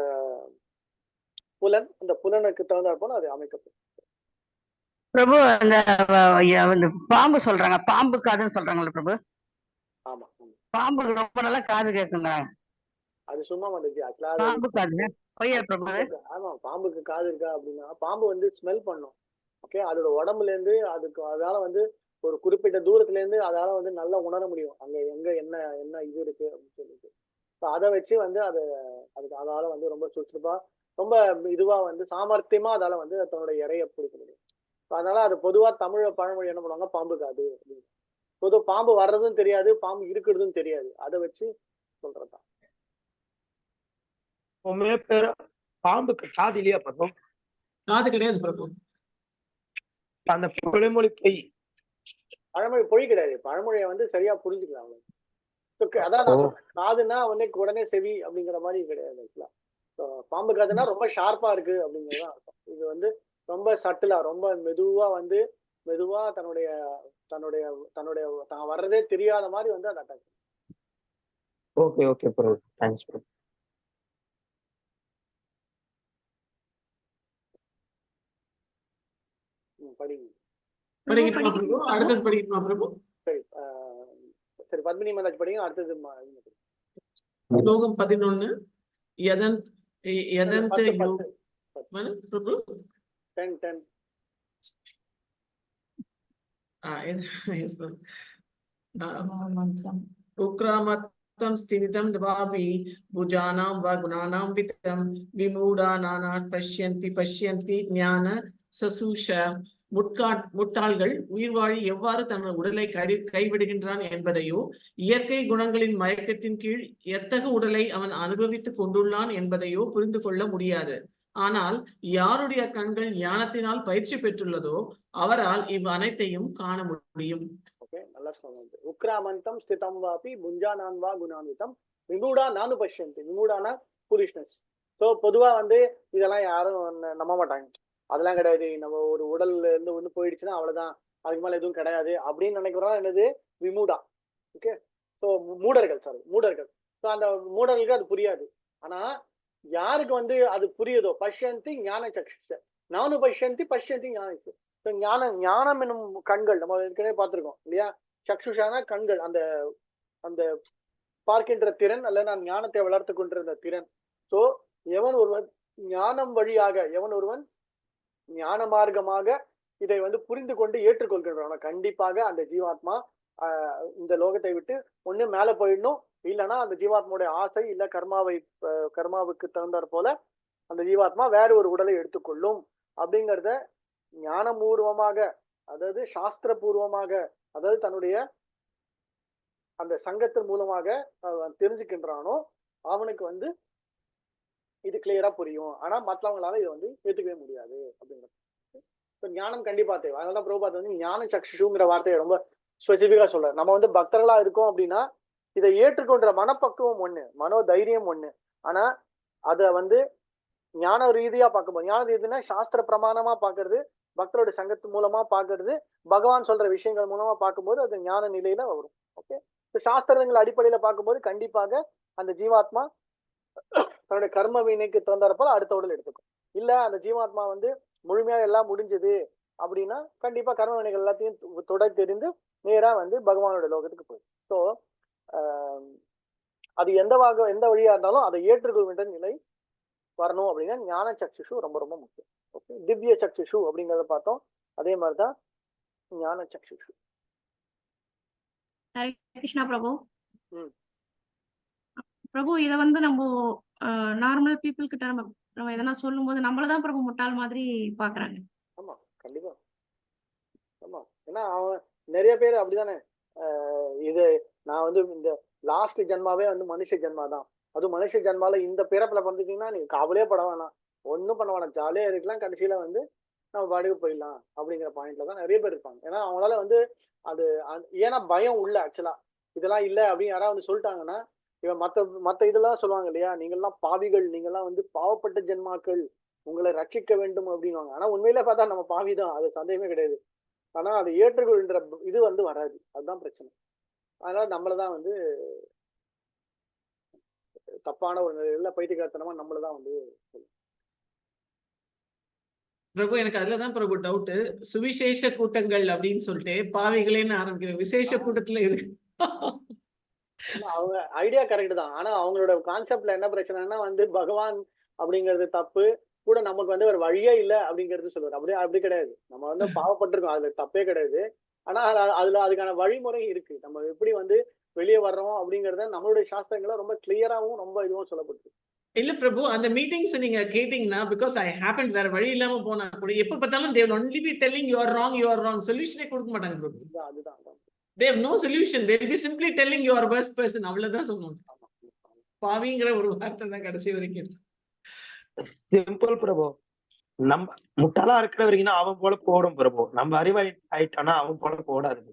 அந்த புலனுக்கு தகுந்தாற் போல அது அமைக்கப்படும். பிரபு அந்த பாம்பு சொல்றாங்க, பாம்பு காதுன்னு சொல்றாங்கல்ல பிரபு? ஆமா, பாம்புக்கு ரொம்ப நல்லா காது கேட்குங்க. அது சும்மா வந்துச்சு ஆக்சுவலா. பாம்பு காது பொய்யா பிரபு? ஆமா, பாம்புக்கு காது இருக்கா அப்படின்னா பாம்பு வந்து ஸ்மெல் பண்ணும். ஓகே, அதோட உடம்புல இருந்து அதுக்கு அதால வந்து ஒரு குறிப்பிட்ட தூரத்துல இருந்து அதால வந்து நல்லா உணர முடியும் அங்க எங்க என்ன என்ன இது இருக்கு அப்படின்னு சொல்லிட்டு. அதை வச்சு வந்து அதுக்கு அதால வந்து ரொம்ப சுறுசுறுப்பா ரொம்ப இதுவா வந்து சாமர்த்தியமா அதால வந்து தன்னோட இறைய பிடிக்க முடியும். அதனால அது பொதுவா தமிழ பழமொழி என்ன பண்ணுவாங்க, பாம்பு காது அப்படின்னு. பொதுவா பாம்பு வர்றதும் தெரியாது, பாம்பு இருக்கிறதும் தெரியாது. அதை வச்சு சொல்றதுதான். பாம்புக்கு காது இல்லையா பிரபு? காது கிடையாது பிரபு. அந்த பழமொழி பொய். பழமொழி பொய் கிடையாது. பழமொழியை வந்து சரியா புரிஞ்சுக்கலாம். அதான் நான் சொல்றேன், காதுன்னா வந்து உடனே செவி அப்படிங்கிற மாதிரி கிடையாது. பாம்பு காதுன்னா ரொம்ப ஷார்ப்பா இருக்கு அப்படிங்கறதுதான் அர்த்தம். இது வந்து ரொம்ப சட்டிலா ரொம்ப மெதுவா தன்னுடைய தன்னுடைய தன்னுடைய தான் வர்றதே தெரியாத மாதிரி வந்து அதை attack. Okay okay bro, thanks bro. படிக்கட்டுமா பிரபு? அடுத்தது படிக்கட்டுமா பிரபு? சரி சரி, பத்மினி மந்தாஜ் படிங்க. அடுத்தது ஸ்லோகம் 11. பிரபு 10. உக்ராமத்தம் ஸ்திரிதம் தவாபி புஜானாம் வ குணானாம் விதம் விமூடானானாத் பஷ்யந்தி ஞான சசூஷ. முட்டாள்கள் உயிர்வாழி எவ்வாறு தனது உடலை கைவிடுகின்றான் என்பதையோ, இயற்கை குணங்களின் மயக்கத்தின் கீழ் எத்தகு உடலை அவன் அனுபவித்துக் கொண்டுள்ளான் என்பதையோ புரிந்து கொள்ள முடியாது. ஆனால் யாருடைய கண்கள் ஞானத்தினால் பயிற்சி பெற்றுள்ளதோ அவரால் இவ் அனைத்தையும் காண முடியும். நல்லா சொன்னது. உக்ராமந்தம் ஸ்திதம் வாபி புஞ்சானான் வா குணான்விதம் விமூடா நானு பஷ்யந்தி. விமூடானா ஃபூலிஷ்னஸ். ஸோ பொதுவா வந்து இதெல்லாம் யாரும் நம்ப மாட்டாங்க. அதெல்லாம் கிடையாது, நம்ம ஒரு உடல்ல இருந்து ஒண்ணு போயிடுச்சுன்னா அவ்வளவுதான், அதுக்கு மேல எதுவும் கிடையாது அப்படின்னு நினைக்கிறோம். என்னது விமூடா. ஓகே, ஸோ மூடர்கள். ஸோ அந்த மூடர்களுக்கு அது புரியாது. ஆனா யாருக்கு வந்து அது புரியுதோ, பஷ்யந்தி ஞான சக்ஷுஷ நானு பஷ்யந்தி ஞான ஞானம் என்னும் கண்கள் நம்ம ஏற்கனவே பார்த்திருக்கோம் இல்லையா? சக்ஷுஷான கண்கள், அந்த அந்த பார்க்கின்ற திறன் அல்ல நான் ஞானத்தை வளர்த்து கொண்டிருந்த திறன். ஸோ எவன் ஒருவன் ஞானம் வழியாக எவன் ஒருவன் ஞான மார்க்கமாக இதை வந்து புரிந்து கொண்டு ஏற்றுக்கொள்கின்றன கண்டிப்பாக அந்த ஜீவாத்மா இந்த லோகத்தை விட்டு ஒண்ணு மேல போயிடணும், இல்லைன்னா அந்த ஜீவாத்மாவுடைய ஆசை இல்ல கர்மாவுக்கு தகுந்தாற் போல அந்த ஜீவாத்மா வேற ஒரு உடலை எடுத்துக்கொள்ளும் அப்படிங்கிறத ஞானபூர்வமாக, அதாவது சாஸ்திரபூர்வமாக, அதாவது தன்னுடைய அந்த சங்கத்தின் மூலமாக தெரிஞ்சுக்கின்றானோ அவனுக்கு வந்து இது கிளியரா புரியும். ஆனா மற்றவங்களால இதை வந்து ஏத்துக்கவே முடியாது அப்படிங்கிறது ஞானம் கண்டிப்பா தேவை. அதனால பிரபுபாத் வந்து ஞான சக்ஷுங்கிற வார்த்தையை ரொம்ப ஸ்பெசிபிக்கா சொல்றாரு. நம்ம வந்து பக்தர்களா இருக்கோம் அப்படின்னா இதை ஏற்றுக்கொண்ட மனப்பக்குவம் ஒண்ணு, மனோ தைரியம் ஒண்ணு. ஆனா அத வந்து ஞான ரீதியா பார்க்கும்போது, ஞான ரீதினா சாஸ்திர பிரமாணமா பாக்குறது, பக்தரோட சங்கத்து மூலமா பாக்குறது, பகவான் சொல்ற விஷயங்கள் மூலமா பார்க்கும்போது அது ஞான நிலையில வரும். ஓகே, சாஸ்திரங்கள் அடிப்படையில பார்க்கும்போது கண்டிப்பாக அந்த ஜீவாத்மா தன்னுடைய கர்ம வினைக்கு தகுந்தாறப்போல அடுத்த உடல் எடுத்துக்கும். இல்ல அந்த ஜீவாத்மா வந்து முழுமையா எல்லாம் முடிஞ்சது அப்படின்னா கண்டிப்பா கர்ம வினைகள் எல்லாத்தையும் தொடர் தெரிந்து நேரா வந்து பகவானோட லோகத்துக்கு போயிடும். ஸோ அது எந்த வழியா இருந்தாலும் அதை ஏற்றுக்கொள்கின்ற நிலை வரணும் அப்படின்னா ஞான சக்ஷுஷு ரொம்ப ரொம்ப முக்கியம். ஓகே, திவ்ய சக்ஷுஷு அப்படிங்கறத பார்த்தோம். அதே மாதிரிதான் ஞான சக்ஷுஷு. ஹரே கிருஷ்ணா பிரபு. பிரபு இத வந்து நம்ம நார்மல் பீப்புள் கிட்ட நம்ம எதனா சொல்லும் போது நம்மளதான் பிரபு முட்டாள் மாதிரி பாக்குறாங்க. ஆமா, கண்டிப்பா. ஆமா, ஏன்னா அவன் நிறைய பேர் அப்படிதானே இது நான் வந்து இந்த லாஸ்ட் ஜென்மாவே வந்து மனுஷ ஜென்மா தான். அதுவும் மனுஷ ஜென்மால இந்த பிறப்புல வந்துட்டீங்கன்னா நீங்க கவலையே பட வேணாம், ஒன்றும் பண்ண வேணாம், ஜாலியா இருக்கலாம், கடைசியில வந்து நம்ம பாட்டுக்கு போயிடலாம் அப்படிங்கிற பாயிண்ட்ல தான் நிறைய பேர் இருப்பாங்க. ஏன்னா அவங்களால வந்து அது ஏன்னா பயம் உள்ள ஆக்சுவலா இதெல்லாம் இல்லை அப்படின்னு யாராவது வந்து சொல்லிட்டாங்கன்னா, இவன் மத்த இதெல்லாம் சொல்லுவாங்க இல்லையா, நீங்கள்லாம் பாவிகள், நீங்கள்லாம் வந்து பாவப்பட்ட ஜென்மாக்கள், உங்களை ரட்சிக்க வேண்டும் அப்படின்வாங்க. ஆனா உண்மையிலே பார்த்தா நம்ம பாவி தான், அது சந்தேகமே கிடையாது. ஆனா அதை ஏற்றுக்கொள்கின்ற இது வந்து வராது, அதுதான் பிரச்சனை. அதனால நம்மளதான் வந்து தப்பான ஒரு நிலையில பைத்தியக்காரத்தனமா நம்மளதான் வந்து பிரபு எனக்கு அதுலதான் பிரபு டவுட். சுவிசேஷ கூட்டங்கள் அப்படின்னு சொல்லிட்டு பாவிகளேன்னு ஆரம்பிக்கிற விசேஷ கூட்டத்துல இருக்கு. அவங்க ஐடியா கரெக்ட் தான். ஆனா அவங்களோட கான்செப்ட்ல என்ன பிரச்சனைன்னா வந்து பகவான் அப்படிங்கிறது தப்பு, கூட நமக்கு வந்து ஒரு வழியே இல்லை அப்படிங்கிறது சொல்லுவார். அப்படி கிடையாது. நம்ம வந்து பாவப்பட்டிருக்கோம், அதுல தப்பே கிடையாது. ஆனா அதுல அதுக்கான வழிமுறை இருக்கு. நம்ம எப்படி வந்து வெளியே வர்றோம் அப்படிங்கறத நம்மளுடைய சாஸ்திரங்களை ரொம்ப கிளியராவும் ரொம்ப இதுவும் சொல்லப்பட்டு. இல்ல பிரபு, அந்த மீட்டிங்ஸ் நீங்க கேட்டீங்கன்னா, பிகாஸ் ஐ ஹேப்பன் வேற வழி இல்லாம போனா கூட எப்ப பார்த்தாலும் they will only be telling you are wrong சொல்யூஷனே கொடுக்க மாட்டாங்க பிரபு. அதுதான் they have no solution, they will be simply telling you are worst person, அவ்வளவுதான் சொல்லுவாங்க. பாவிங்கிற ஒரு வார்த்தை தான் கடைசி வரைக்கும். சிம்பிள் பிரபு. நம்ம முட்டாளா இருக்கிற வரைக்கும் தான் அவன் போல போடும் பிரபு. நம்ம அறிவாயிட்டானா அவன் போல போடாது.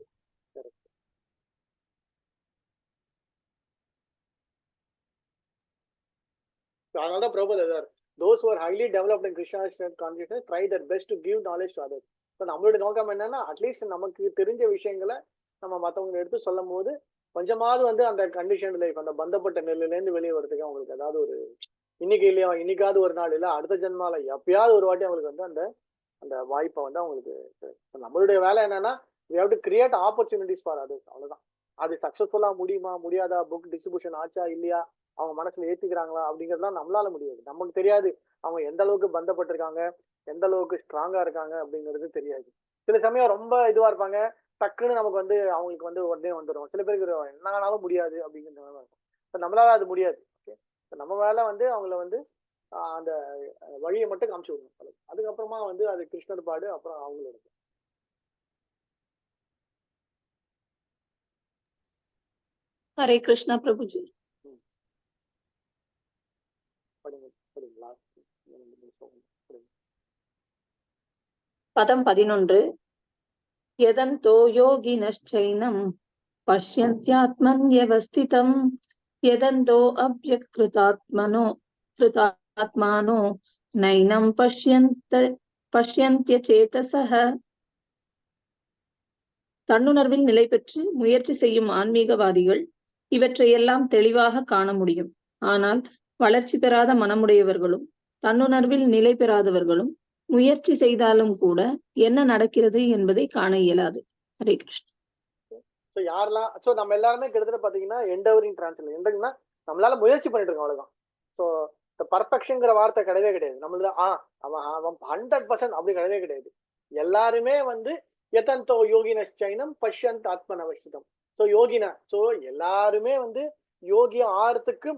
அதனாலதான் பிரபுதர் those who are highly developed in Krishna consciousness try their best to give knowledge to others. So நம்மளுடைய நோக்கம் என்னன்னா, அட்லீஸ்ட் நமக்கு தெரிஞ்ச விஷயங்களை நம்ம மற்றவங்க எடுத்து சொல்லும் போது கொஞ்சமாவது வந்து அந்த கண்டிஷன் லைஃப், அந்த பந்தப்பட்ட நிலையிலேருந்து வெளியே வரதுக்கு அவங்களுக்கு ஏதாவது ஒரு இன்னைக்கு இல்லையா, இன்னைக்காவது ஒரு நாள் இல்லை அடுத்த ஜென்மால எப்பயாவது ஒரு வாட்டி அவங்களுக்கு வந்து அந்த அந்த வாய்ப்பை வந்து அவங்களுக்கு. நம்மளுடைய வேலை என்னன்னா, we have to create opportunities for others, அவ்வளவுதான். அது சக்சஸ்ஃபுல்லா முடியுமா முடியாதா, புக் டிஸ்ட்ரிபியூஷன் ஆச்சா இல்லையா, அவங்க மனசுல ஏத்துக்கிறாங்களா அப்படிங்கிறதுலாம் நம்மளால முடியாது. நமக்கு தெரியாது அவங்க எந்த அளவுக்கு பந்தப்பட்டிருக்காங்க, எந்த அளவுக்கு ஸ்ட்ராங்கா இருக்காங்க அப்படிங்கிறது தெரியாது. சில சமயம் ரொம்ப இதுவா இருப்பாங்க, டக்குன்னு நமக்கு வந்து அவங்களுக்கு வந்து உடனே வந்துடும். சில பேருக்கு என்ன ஆனாலும் முடியாது அப்படிங்கிற மாதிரி இருக்கும். நம்மளால அது முடியாது. ஓகே, நம்ம வேலை வந்து அவங்கள வந்து அந்த வழியை மட்டும் காமிச்சு விடணும். அதுக்கப்புறமா வந்து அது கிருஷ்ணர் பாடு, அப்புறம் அவங்களோட. ஹரே கிருஷ்ணா பிரபுஜி. பதம் 11. யதந்தோ யோகினச்சைனம் பஷ்யந்த்யாத்மன்யவஸ்திதம் யதந்தோ அவ்யக்ருதாத்மனோ கிருதாத்மானோ நைனம் பஷ்யந்த்யசேதசஹ. தன்னுணர்வில் நிலை பெற்று முயற்சி செய்யும் ஆன்மீகவாதிகள் இவற்றையெல்லாம் தெளிவாக காண முடியும். ஆனால் வளர்ச்சி பெறாத மனமுடையவர்களும் தன்னுணர்வில் நிலை பெறாதவர்களும் முயற்சி செய்தாலும் கூட என்ன நடக்கிறது என்பதை காண இயலாது. ஹரே கிருஷ்ணா. யாரெல்லாம் நம்ம எல்லாருமே கிட்டத்தட்ட பாத்தீங்கன்னா எண்டவரிங் டிரான்ஸ்லேஷன் எண்டர்னா நம்மளால முயற்சி பண்ணிட்டு இருக்கோம், அவ்வளவுதான். ஸோ இந்த பர்ஃபெக்ஷன்ங்கிற வார்த்தை கிடையவே கிடையாது நம்மள. அவன் 100% அப்படி கிடையவே கிடையாது. எல்லாருமே வந்து யதந்தோ யோகினச்சைனம் பஷ்யந்த் ஆத்மனவசிதம். ஸோ யோகினா, ஸோ எல்லாருமே வந்து யோகி ஆறதுக்கு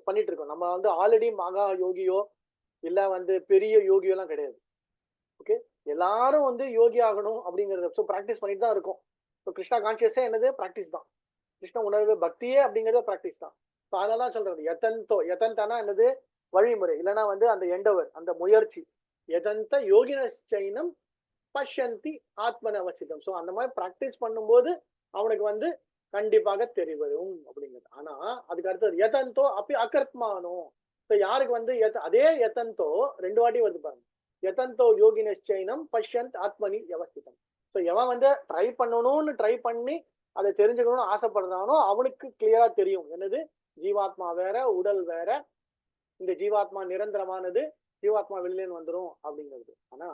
பண்ணிட்டு இருக்கோம். நம்ம வந்து ஆல்ரெடி மகா யோகியோ இல்ல வந்து பெரிய யோகியோ எல்லாம் கிடையாது. ஓகே, எல்லாரும் வந்து யோகி ஆகணும் அப்படிங்கறத ஸோ ப்ராக்டிஸ் பண்ணிட்டு தான் இருக்கும். ஸோ கிருஷ்ணா கான்சியஸே என்னது ப்ராக்டிஸ் தான். கிருஷ்ண உணர்வு பக்தியே அப்படிங்கறது ப்ராக்டிஸ் தான். ஸோ அதெல்லாம் சொல்றது யதந்தானா என்னது, வழிமுறை, இல்லைன்னா வந்து அந்த எண்டவர், அந்த முயற்சி. யதந்த யோகினச்சைனம் பஷ்யந்தி ஆத்மனவசிதம். ஸோ அந்த மாதிரி ப்ராக்டிஸ் பண்ணும்போது அவனுக்கு வந்து கண்டிப்பாக தெரிவரும் அப்படிங்கிறது. ஆனா அதுக்கு அடுத்தது யதந்தோ அப்படி அகர்த்மானோ. ஸோ யாருக்கு வந்து அதே யதந்தோ 2 வாட்டி வருது பாருங்க. யதந்தோ யோகினச்சைனம் பஷ்யந்த் ஆத்மனி யவஸ்திதம். ஸோ எவன் வந்து ட்ரை பண்ணணும்னு ட்ரை பண்ணி அதை தெரிஞ்சுக்கணும்னு ஆசைப்படுறானோ அவனுக்கு கிளியரா தெரியும் என்னது, ஜீவாத்மா வேற, உடல் வேற, இந்த ஜீவாத்மா நிரந்தரமானது, ஜீவாத்மா வெளியிலேன்னு வந்துடும் அப்படிங்கிறது. ஆனா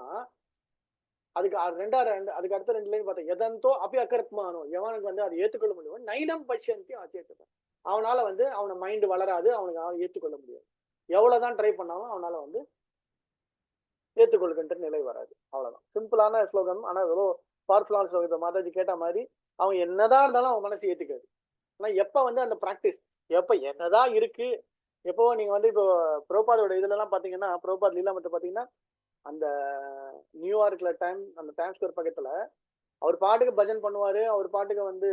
அதுக்கு அதுக்கு அடுத்த 2 லைன் பார்த்தா எதந்தோ அப்படி அகர்த்மானோ, எவனுக்கு வந்து அதை ஏற்றுக்கொள்ள முடியும். நைனம் பஷ்யந்தி ஆச்சேத்தம். அவனால வந்து அவன மைண்ட் வளராது, அவனுக்கு ஏற்றுக்கொள்ள முடியாது. எவ்வளவுதான் ட்ரை பண்ணாலும் அவனால வந்து ஏற்றுக்கொள்கின்ற நிலை வராது. அவ்வளவுதான், சிம்பிளான ஸ்லோகம். ஆனா எவ்வளோ பவர்ஃபுல்லான ஸ்லோகத்தை மாதாஜி கேட்ட மாதிரி அவங்க என்னதான் இருந்தாலும் அவங்க மனசு ஏத்துக்காது. ஆனா எப்ப வந்து அந்த பிராக்டிஸ், எப்ப என்னதான் இருக்கு, எப்போ நீங்க வந்து இப்போ பிரபாதோட இதுல எல்லாம் பாத்தீங்கன்னா, பிரபாத் லீலாமத்தை பாத்தீங்கன்னா அந்த நியூயார்க்ல அந்த டைம் ஸ்கொயர் பக்கத்துல அவர் பாட்டுக்கு பஜன் பண்ணுவாரு, அவர் பாட்டுக்கு வந்து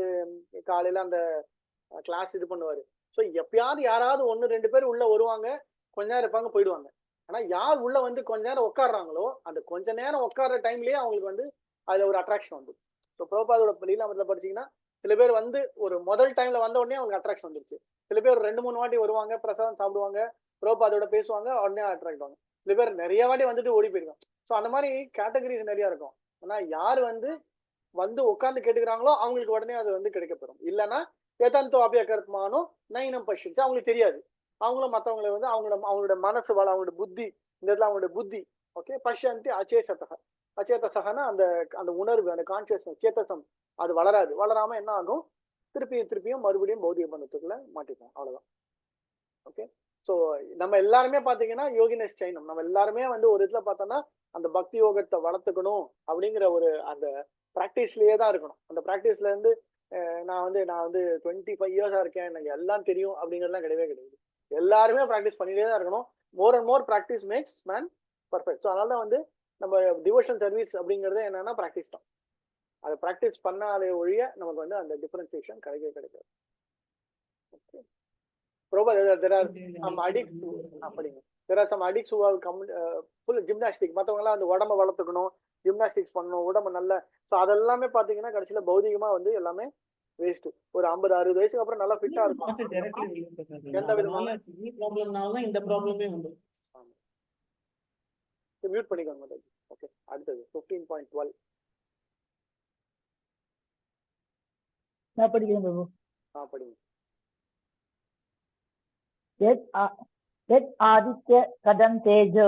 காலையில அந்த கிளாஸ் இது பண்ணுவாரு. ஸோ எப்பயாவது யாராவது 1 2 பேர் உள்ள வருவாங்க, கொஞ்ச நேரம் இருப்பாங்க, போயிடுவாங்க. ஆனா யார் உள்ள வந்து கொஞ்ச நேரம் உட்காடுறாங்களோ அந்த கொஞ்ச நேரம் உட்கார்ற டைம்லயே அவங்களுக்கு வந்து அதுல ஒரு அட்ராக்ஷன் வந்து. ஸோ பிரபுபாதோட லீலாமிரதத்துல படிச்சீங்கன்னா சில பேர் வந்து ஒரு முதல் டைம்ல வந்த உடனே அவங்களுக்கு அட்ராக்ஷன் வந்துருச்சு. சில பேர் 2 3 வாட்டி வருவாங்க, பிரசாதம் சாப்பிடுவாங்க, பிரபுபாதோட பேசுவாங்க, உடனே அட்ராக்ட் ஆவாங்க. சில பேர் நிறைய வாட்டி வந்துட்டு ஓடி போயிருக்காங்க. ஸோ அந்த மாதிரி கேட்டகரிஸ் நிறைய இருக்கும். ஆனா யார் வந்து உட்கார்ந்து கேட்டுக்கிறாங்களோ அவங்களுக்கு உடனே அது வந்து கிடைக்கப்பெறும். இல்லைன்னா ஏதாந்தோ அபியகர்மானோ நைனம் பஷிச்சு அவங்களுக்கு தெரியாது. அவங்களும் மற்றவங்களை வந்து அவங்களோட மனசு அவங்களோட புத்தி இந்த இடத்துல அவங்களோட புத்தி ஓகே பஷ்யந்தி அச்சேதசக. அச்சேதசகனா அந்த அந்த உணர்வு, அந்த கான்சியஸ்னஸ், சேத்தசம் அது வளராம என்ன ஆகும், திருப்பியும் மறுபடியும் பௌதிக பந்தத்துக்குள்ள மாட்டிப்போம். அவ்வளவுதான். ஓகே. ஸோ நம்ம எல்லாருமே பாத்தீங்கன்னா யோகினஸ் சைனம், நம்ம எல்லாருமே வந்து ஒரு இதுல பார்த்தோம்னா அந்த பக்தி யோகத்தை வளர்த்துக்கணும் அப்படிங்கிற ஒரு அந்த ப்ராக்டிஸ்லயே தான் இருக்கணும். அந்த ப்ராக்டிஸ்ல இருந்து நான் வந்து 25 இயர்ஸா இருக்கேன், எனக்கு எல்லாம் தெரியும் அப்படிங்கிறதுலாம் கிடையவே கிடையாது. எல்லாருமே ப்ராக்டிஸ் பண்ணிட்டே தான் இருக்கணும். More and more practice makes man perfect. So அதனால தான் வந்து நம்ம டிவோஷன் சர்வீஸ் அப்படிங்கிறது என்னன்னா ப்ராக்டிஸ் தான். அதை ப்ராக்டிஸ் பண்ணாலே ஒழிய நமக்கு வந்து அந்த டிஃபரன்சியேஷன் கிடைக்காது. Okay. there are some addicts who have come full gymnastics. மற்றவங்க எல்லாம் அந்த உடம்ப வளர்த்துக்கணும், ஜிம்னாஸ்டிக்ஸ் பண்ணணும், உடம்பு நல்ல. ஸோ அதெல்லாமே பாத்தீங்கன்னா கடைசியில பௌதிகமா வந்து எல்லாமே வேஸ்ட். ஒரு 50 60 வயசுக்கு அப்புறம் நல்லா ஃபிட்டா இருக்கும். எந்த விதமான ப்ராப்ளம்னால இந்த ப்ராப்ளமே வந்து மியூட் பண்ணிக்கோங்க. ஓகே. அடுத்தது 15.12 நான் படிக்கிறேன் பிரபு. படிங்க. यत् आदित्य कदम तेजो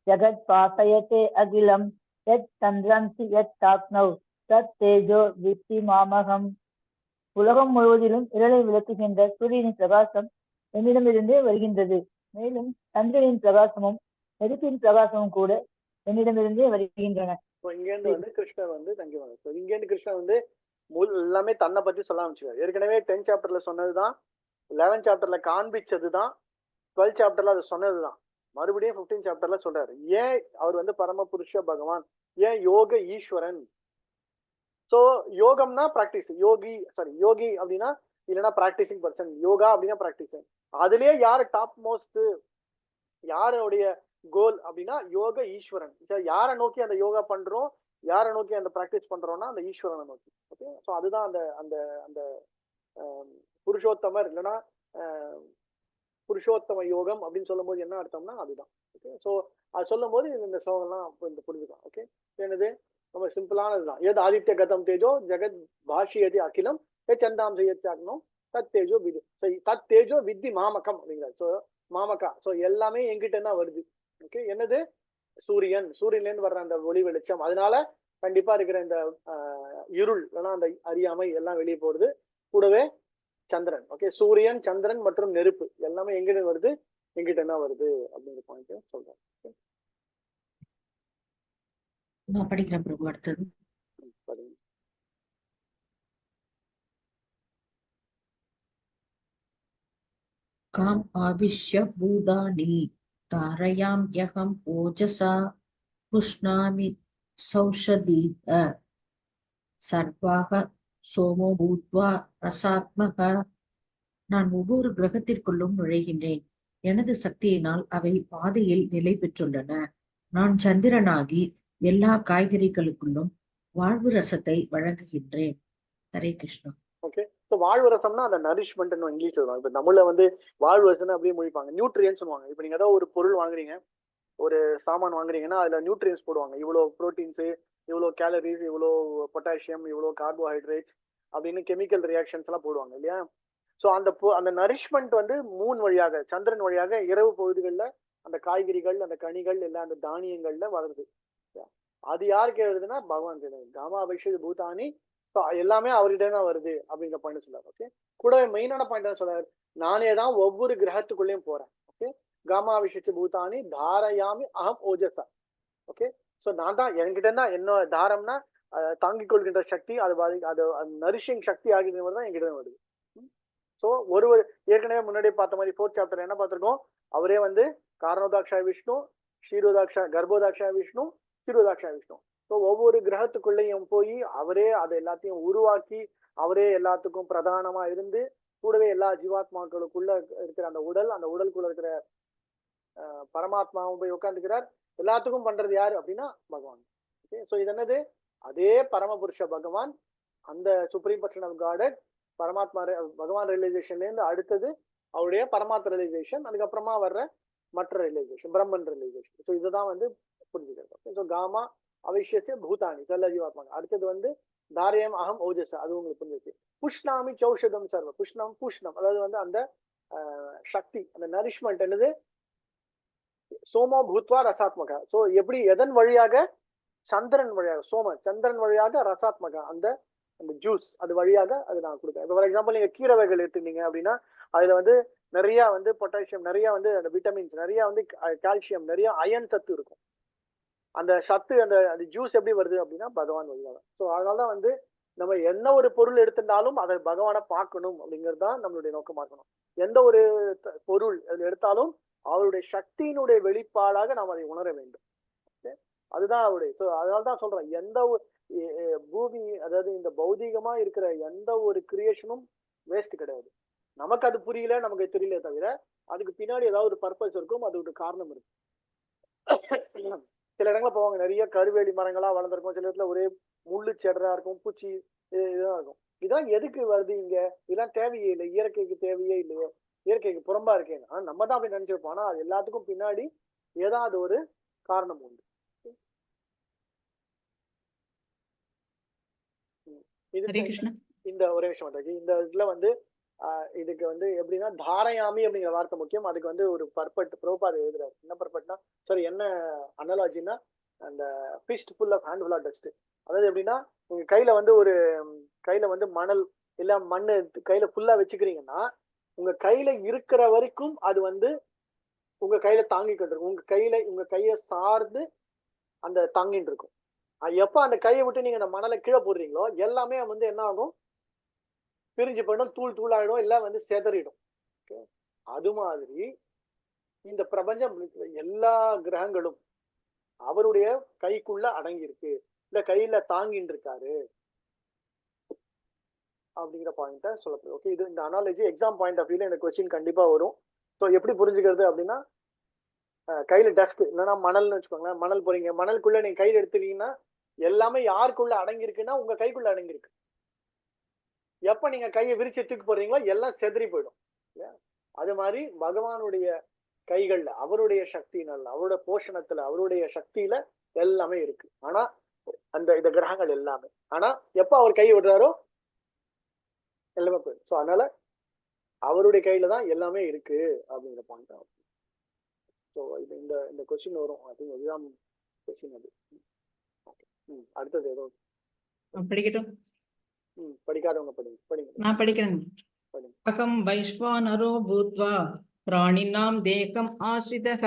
जगत् पासयते अखिलम यत् चंद्रंसि यत् ताप्नौ तत् तेजो वित्ति मामகம். உலகம் முழுவதிலும் இருளை விளக்குகின்ற சூரியனின் பிரகாசம் என்னிடமிருந்தே வருகின்றது. மேலும் சந்திரனின் பிரகாசமும் நெருப்பின் பிரகாசமும் கூட என்னிடமிருந்தே வருகின்றன. இங்கேருந்து வந்து கிருஷ்ணர் வந்து தங்கிவாங்க. இங்கேருந்து கிருஷ்ணர் வந்து எல்லாமே தன்னை பத்தி சொல்ல ஆரம்பிச்சுக்காரு. ஏற்கனவே 10th சாப்டர்ல சொன்னதுதான், 11th சாப்டர்ல காண்பிச்சதுதான், 12th சாப்டர்ல அது சொன்னதுதான், மறுபடியும் 15th சாப்டர்ல சொல்றாரு. ஏன் அவர் வந்து பரம புருஷ பகவான், ஏன் யோக ஈஸ்வரன். சோ யோகம்னா பிராக்டிஸ், யோகி அப்படின்னா இல்லைன்னா பிராக்டிசிங் பர்சன், யோகா அப்படின்னா பிராக்டிசிங். அதுலயே யாரு டாப் மோஸ்ட், யாருடைய கோல் அப்படின்னா யோக ஈஸ்வரன். யாரை நோக்கி அந்த யோகா பண்றோம், யாரை நோக்கி அந்த பிராக்டிஸ் பண்றோம்னா அந்த ஈஸ்வரனை நோக்கி. ஓகே. ஸோ அதுதான் அந்த அந்த அந்த புருஷோத்தமர் இல்லைன்னா புருஷோத்தம யோகம் அப்படின்னு சொல்லும் போது என்ன அர்த்தம்னா அதுதான். ஓகே. ஸோ அது சொல்லும் போது இந்த ஸ்லோகம்லாம் புரிஞ்சுக்கலாம். ஓகே. என்னது ரொம்ப சிம்பிளானதுதான். ஏது ஆதித்ய கதம் தேஜோ ஜெகத் பாஷியதி அகிலம் ஏ சந்தாம் செய்யச்சாக்கணும் தத் தேஜோ விதி தத் தேஜோ வித்தி மாமகம் அப்படிங்கிறார். ஸோ மாமகா. ஸோ எல்லாமே எங்கிட்ட தான் வருது. ஓகே. என்னது சூரியன்லேருந்து வர்ற அந்த ஒளி வெளிச்சம். அதனால கண்டிப்பா இருக்கிற இந்த இருள் இல்லைன்னா அந்த அறியாமை எல்லாம் வெளியே போறது. கூடவே சந்திரன். ஓகே. சூரியன், சந்திரன் மற்றும் நெருப்பு எல்லாமே எங்கிட்ட வருது, எங்கிட்ட என்ன வருது அப்படிங்கிற பாயிண்ட் சொல்றேன். நான் படிக்கிறேன் பிரபு. அடுத்தது படிங்க. காம் ஆவிஷ்ய பூதானி தாரயாம் யகம் ஓஜசா புஷ்ணாமி சௌஷதி சர்வாக சோமோ பூத்வா ரசாத்மக. நான் ஒவ்வொரு கிரகத்திற்குள்ளும் நுழைகின்றேன். எனது சக்தியினால் அவை பாதையில் நிலை பெற்றுள்ளன. நான் சந்திரனாகி எல்லா காய்கறிகளுக்குள்ளும் வாழ்வு ரசத்தை வழங்குகின்றேன். ஹரே கிருஷ்ணா. ஓகே. ஸோ வாழ்வு ரசம்னா அந்த நரிஷ்மெண்ட் இங்கிலீஷ் சொல்லுவாங்க. இப்போ தமிழ்ல வந்து வாழ்வு ரசம்னு அப்படியே முடிப்பாங்க. நியூட்ரியன்ஸ் சொல்லுவாங்க. இப்போ நீங்க ஏதாவது ஒரு பொருள் வாங்குறீங்க, ஒரு சாமான் வாங்குறீங்கன்னா அதுல நியூட்ரியன்ஸ் போடுவாங்க. இவ்வளோ ப்ரோட்டீன்ஸு, இவ்வளோ கேலரிஸ், இவ்வளோ பொட்டாசியம், இவ்வளோ கார்போஹைட்ரேட்ஸ் அப்படின்னு கெமிக்கல் ரியாக்ஷன்ஸ் எல்லாம் போடுவாங்க இல்லையா. ஸோ அந்த நரிஷ்மெண்ட் வந்து மூன் வழியாக, சந்திரன் வழியாக இரவு பகுதிகளில் அந்த காய்கறிகள், அந்த கனிகள், இல்லை அந்த தானியங்கள்ல வருது. அது யாருக்கு எழுதுன்னா பகவான் எழுது. காமா அபிஷேக பூதானி. ஸோ எல்லாமே அவர்கிட்ட தான் வருது அப்படிங்கிற பாயிண்ட் சொல்லாரு. ஓகே. கூடவே மெயினான பாயிண்ட் தான் சொல்றாரு, நானே தான் ஒவ்வொரு கிரகத்துக்குள்ளேயும் போறேன். ஓகே. காமா அபிஷேக பூதானி தாரயாமி அகம் ஓஜசா. ஓகே. ஸோ நான் தான் என்கிட்ட தான் என்ன தாரம்னா தாங்கிக் கொள்கின்ற சக்தி, அது நரிஷிங் சக்தி ஆகியது தான் என்கிட்ட வருது. ஸோ ஒருவர் ஏற்கனவே முன்னாடியே பார்த்த மாதிரி 4th சாப்டர் என்ன பார்த்திருக்கோம், அவரே வந்து காரணோதாட்சா விஷ்ணு, க்ஷீரோதாட்சா கர்ப்போதாட்சா விஷ்ணு, க்ஷீரோதாட்சா விஷ்ணு. ஸோ ஒவ்வொரு கிரகத்துக்குள்ளேயும் போய் அவரே அதை எல்லாத்தையும் உருவாக்கி அவரே எல்லாத்துக்கும் பிரதானமா இருந்து கூடவே எல்லா ஜீவாத்மாக்களுக்குள்ள இருக்கிற அந்த உடலுக்குள்ள இருக்கிற பரமாத்மாவும் போய் உட்காந்துக்கிறார். எல்லாத்துக்கும் பண்றது யாரு அப்படின்னா பகவான். ஓகே, ஸோ இது என்னது, அதே பரமபுருஷ பகவான், அந்த சுப்ரீம் பர்சன் ஆஃப் காட் பரமாத்மா பகவான் ரியலைசேஷன்ல இருந்து அடுத்தது அவருடைய பரமாத்மா ரியலைசேஷன், அதுக்கப்புறமா வர்ற மற்ற ரியலைசேஷன் பிரம்மன் ரியலைசேஷன். ஸோ இதுதான் வந்து புரிஞ்சுக்கிறது. ஸோ காமா அவிஷ்யத்தை பூதானி எல்லா ஜீவாத்மாங்க. அடுத்தது வந்து தாரியம் அகம் ஓஜஸ், அது உங்களுக்கு புரிஞ்சிருக்கு. புஷ்ணாமி சௌஷதம் சர்வ பூஷ்ணம் அதாவது வந்து அந்த சக்தி, அந்த நரிஷ்மெண்ட் என்னது, சோமோ பூத்வா ரசாத்மகா. ஸோ எப்படி எதன் வழியாக, சந்திரன் வழியாக, சந்திரன் வழியாக ரசாத்மகா, அந்த ஜூஸ் அது வழியாக அது நான் கொடுப்பேன். இப்போ ஃபார் எக்ஸாம்பிள் நீங்க கீரை வகைகள் எடுத்துட்டீங்க அப்படின்னா அதுல வந்து நிறைய வந்து பொட்டாசியம், நிறைய வந்து அந்த விட்டமின்ஸ், நிறைய வந்து கால்சியம், நிறைய அயன் சத்து இருக்கும். அந்த சத்து அந்த ஜூஸ் எப்படி வருது அப்படின்னா பகவான் வழியாக. ஸோ அதனாலதான் வந்து நம்ம என்ன ஒரு பொருள் எடுத்திருந்தாலும் அதை பகவானை பார்க்கணும் அப்படிங்கிறது தான் நம்மளுடைய நோக்கமா இருக்கணும். எந்த ஒரு பொருள் எடுத்தாலும் அவருடைய சக்தியினுடைய வெளிப்பாடாக நாம் அதை உணர வேண்டும். அதுதான் அவருடைய. ஸோ அதனால்தான் சொல்றேன், எந்த ஒரு பூமி, அதாவது இந்த பௌதிகமா இருக்கிற எந்த ஒரு கிரியேஷனும் வேஸ்ட் கிடையாது. நமக்கு அது புரியல, நமக்கு தெரியல தவிர அதுக்கு பின்னாடி ஏதாவது ஒரு பர்பஸ் இருக்கும், அது ஒரு காரணம் இருக்கு. சில இடங்கள்ல போவாங்க, நிறைய கருவேலி மரங்களா வளர்ந்துருக்கும், சில இடத்துல ஒரே முள்ளு செடரா இருக்கும், பூச்சி இதுதான் இருக்கும். இதெல்லாம் எதுக்கு வருது இங்க, இதெல்லாம் தேவையே இல்லை, இயற்கைக்கு தேவையே இல்லையே, இயற்கைக்கு புறம்பா இருக்கேன் நம்ம தான் அப்படி நினைச்சிருப்போம். ஆனா அது எல்லாத்துக்கும் பின்னாடி ஏதாவது ஒரு காரணம் உண்டு. இந்த ஒரே விஷயம் இந்த இதுல வந்து இதுக்கு வந்து எப்படின்னா தாரயாமி அப்படிங்கிற வார்த்தை முக்கியம். அதுக்கு வந்து ஒரு பர்பட் பிரபுபாத் எழுதுறாரு. என்ன பர்பட்னா, சாரி என்ன அனாலஜினா, அந்த fist full of hand full of dust. அதாவது எப்படின்னா, உங்க கையில வந்து ஒரு கையில வந்து மணல் இல்ல மண்ணு கையில ஃபுல்லா வச்சுக்கிறீங்கன்னா உங்க கையில இருக்கிற வரைக்கும் அது வந்து உங்க கையில தாங்கிக்கிட்டு இருக்கும். உங்க கையை சார்ந்து அந்த தாங்கிட்டு இருக்கும். எப்ப அந்த கையை விட்டு நீங்க அந்த மணலை கீழே போடுறீங்களோ எல்லாமே வந்து என்ன ஆகும், பிரிஞ்சு போயிடும், தூள் ஆயிடும், எல்லாம் வந்து செதறிடும். அது மாதிரி இந்த பிரபஞ்சம் எல்லா கிரகங்களும் அவருடைய கைக்குள்ள அடங்கி இருக்கு, இல்ல கையில தாங்கிட்டு இருக்காரு அப்படிங்கிற பாயிண்ட சொல்லப்படுது. ஓகே, இது இந்த அனாலஜி எக்ஸாம் பாயிண்ட் ஆஃப் வியூல இந்த கொஸ்டின் கண்டிப்பா வரும். ஸோ எப்படி புரிஞ்சுக்கிறது அப்படின்னா, கையில டஸ்ட் இல்லைன்னா மணல்னு வச்சுக்கோங்களேன், மணல் போறீங்க, மணலுக்குள்ள நீங்க கையில எடுத்துட்டீங்கன்னா எல்லாமே யாருக்குள்ள அடங்கி இருக்குன்னா உங்க கைக்குள்ள அடங்கி இருக்கு. எப்ப நீங்க கையை விரிச்சு தூக்கி போடுறீங்களோ எல்லாம் செதறி போயிடும். அது மாதிரி பகவானுடைய கைகள்ல அவருடைய சக்தியினால, அவருடைய போஷணத்துல, அவருடைய சக்தியில எல்லாமே இருக்கு. ஆனா இந்த கிரகங்கள் எல்லாமே, ஆனா எப்ப அவர் கை விடுறாரோ எல்லாமே போயிடும். ஸோ அதனால அவருடைய கையில தான் எல்லாமே இருக்கு அப்படிங்கிற பாயிண்ட் ஆகும். ஸோ இது இந்த கொஸ்டின் வரும், ஐ திங்க் எக்ஸாம் கொஸ்டின் அது. அடுத்தது ஏதோ படிக்கட்டும். படிக்காதவங்க படிங்க. நான் படிக்கிறேன். அகம் வைஸ்வானரோ பூத்வா பிராணினாம் தேகம் ஆஸ்ரிதः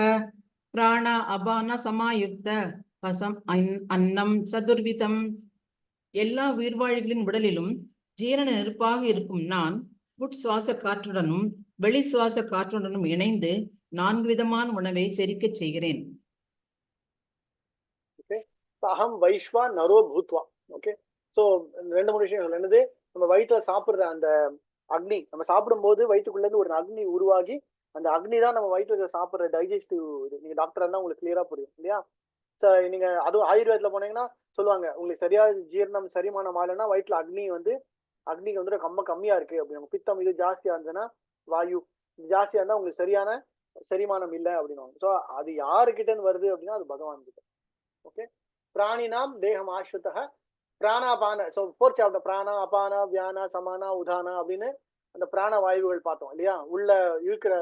பிராண அபான சமாயுக்த பசம் அன்னம் சதுர்விதம். எல்லா உயிர்வாழிகளின் உடலிலும் ஜீரண நெருப்பாக இருக்கும் நான் உட் சுவாச காற்றுடனும் வெளி சுவாச காற்றுடனும் இணைந்து 4 விதமான உணவை செரிக்க செய்கிறேன். அகம் வைஸ்வா நரோ பூத்வா. ஓகே, ஸோ 2-3 விஷயங்கள். என்னது, நம்ம வயிற்றுல சாப்பிடுற அந்த அக்னி, நம்ம சாப்பிடும் போது வயிற்றுக்குள்ள இருந்து ஒரு அக்னி உருவாகி அந்த அக்னி தான் நம்ம வயிற்றுல சாப்பிடுற டைஜஸ்டிவ் இது. நீங்க டாக்டர் இருந்தா உங்களுக்கு கிளியரா புரியும் இல்லையா? நீங்க அதுவும் ஆயுர்வேதத்துல போனீங்கன்னா சொல்லுவாங்க, உங்களுக்கு சரியா ஜீரணம் செரிமானம் ஆகலைன்னா வயிற்றுல அக்னிக்கு வந்து ரொம்ப கம்மியா இருக்கு அப்படின்னு. பித்தம் இது ஜாஸ்தியா இருந்ததுன்னா, வாயு ஜாஸ்தியா இருந்தா உங்களுக்கு சரியான செரிமானம் இல்லை அப்படின்னு. ஸோ அது யாருக்கிட்ட இருந்து வருது அப்படின்னா அது பகவான் கிட்ட. ஓகே, பிராணினாம் தேகம் ஆஸ்ரிதः பிராணாபான. ஸோ 4th சாப்டர் பிராணா அபானா வியானா சமானா உதானா அப்படின்னு அந்த பிராண வாயுகள் பார்த்தோம் இல்லையா? உள்ள இருக்கிற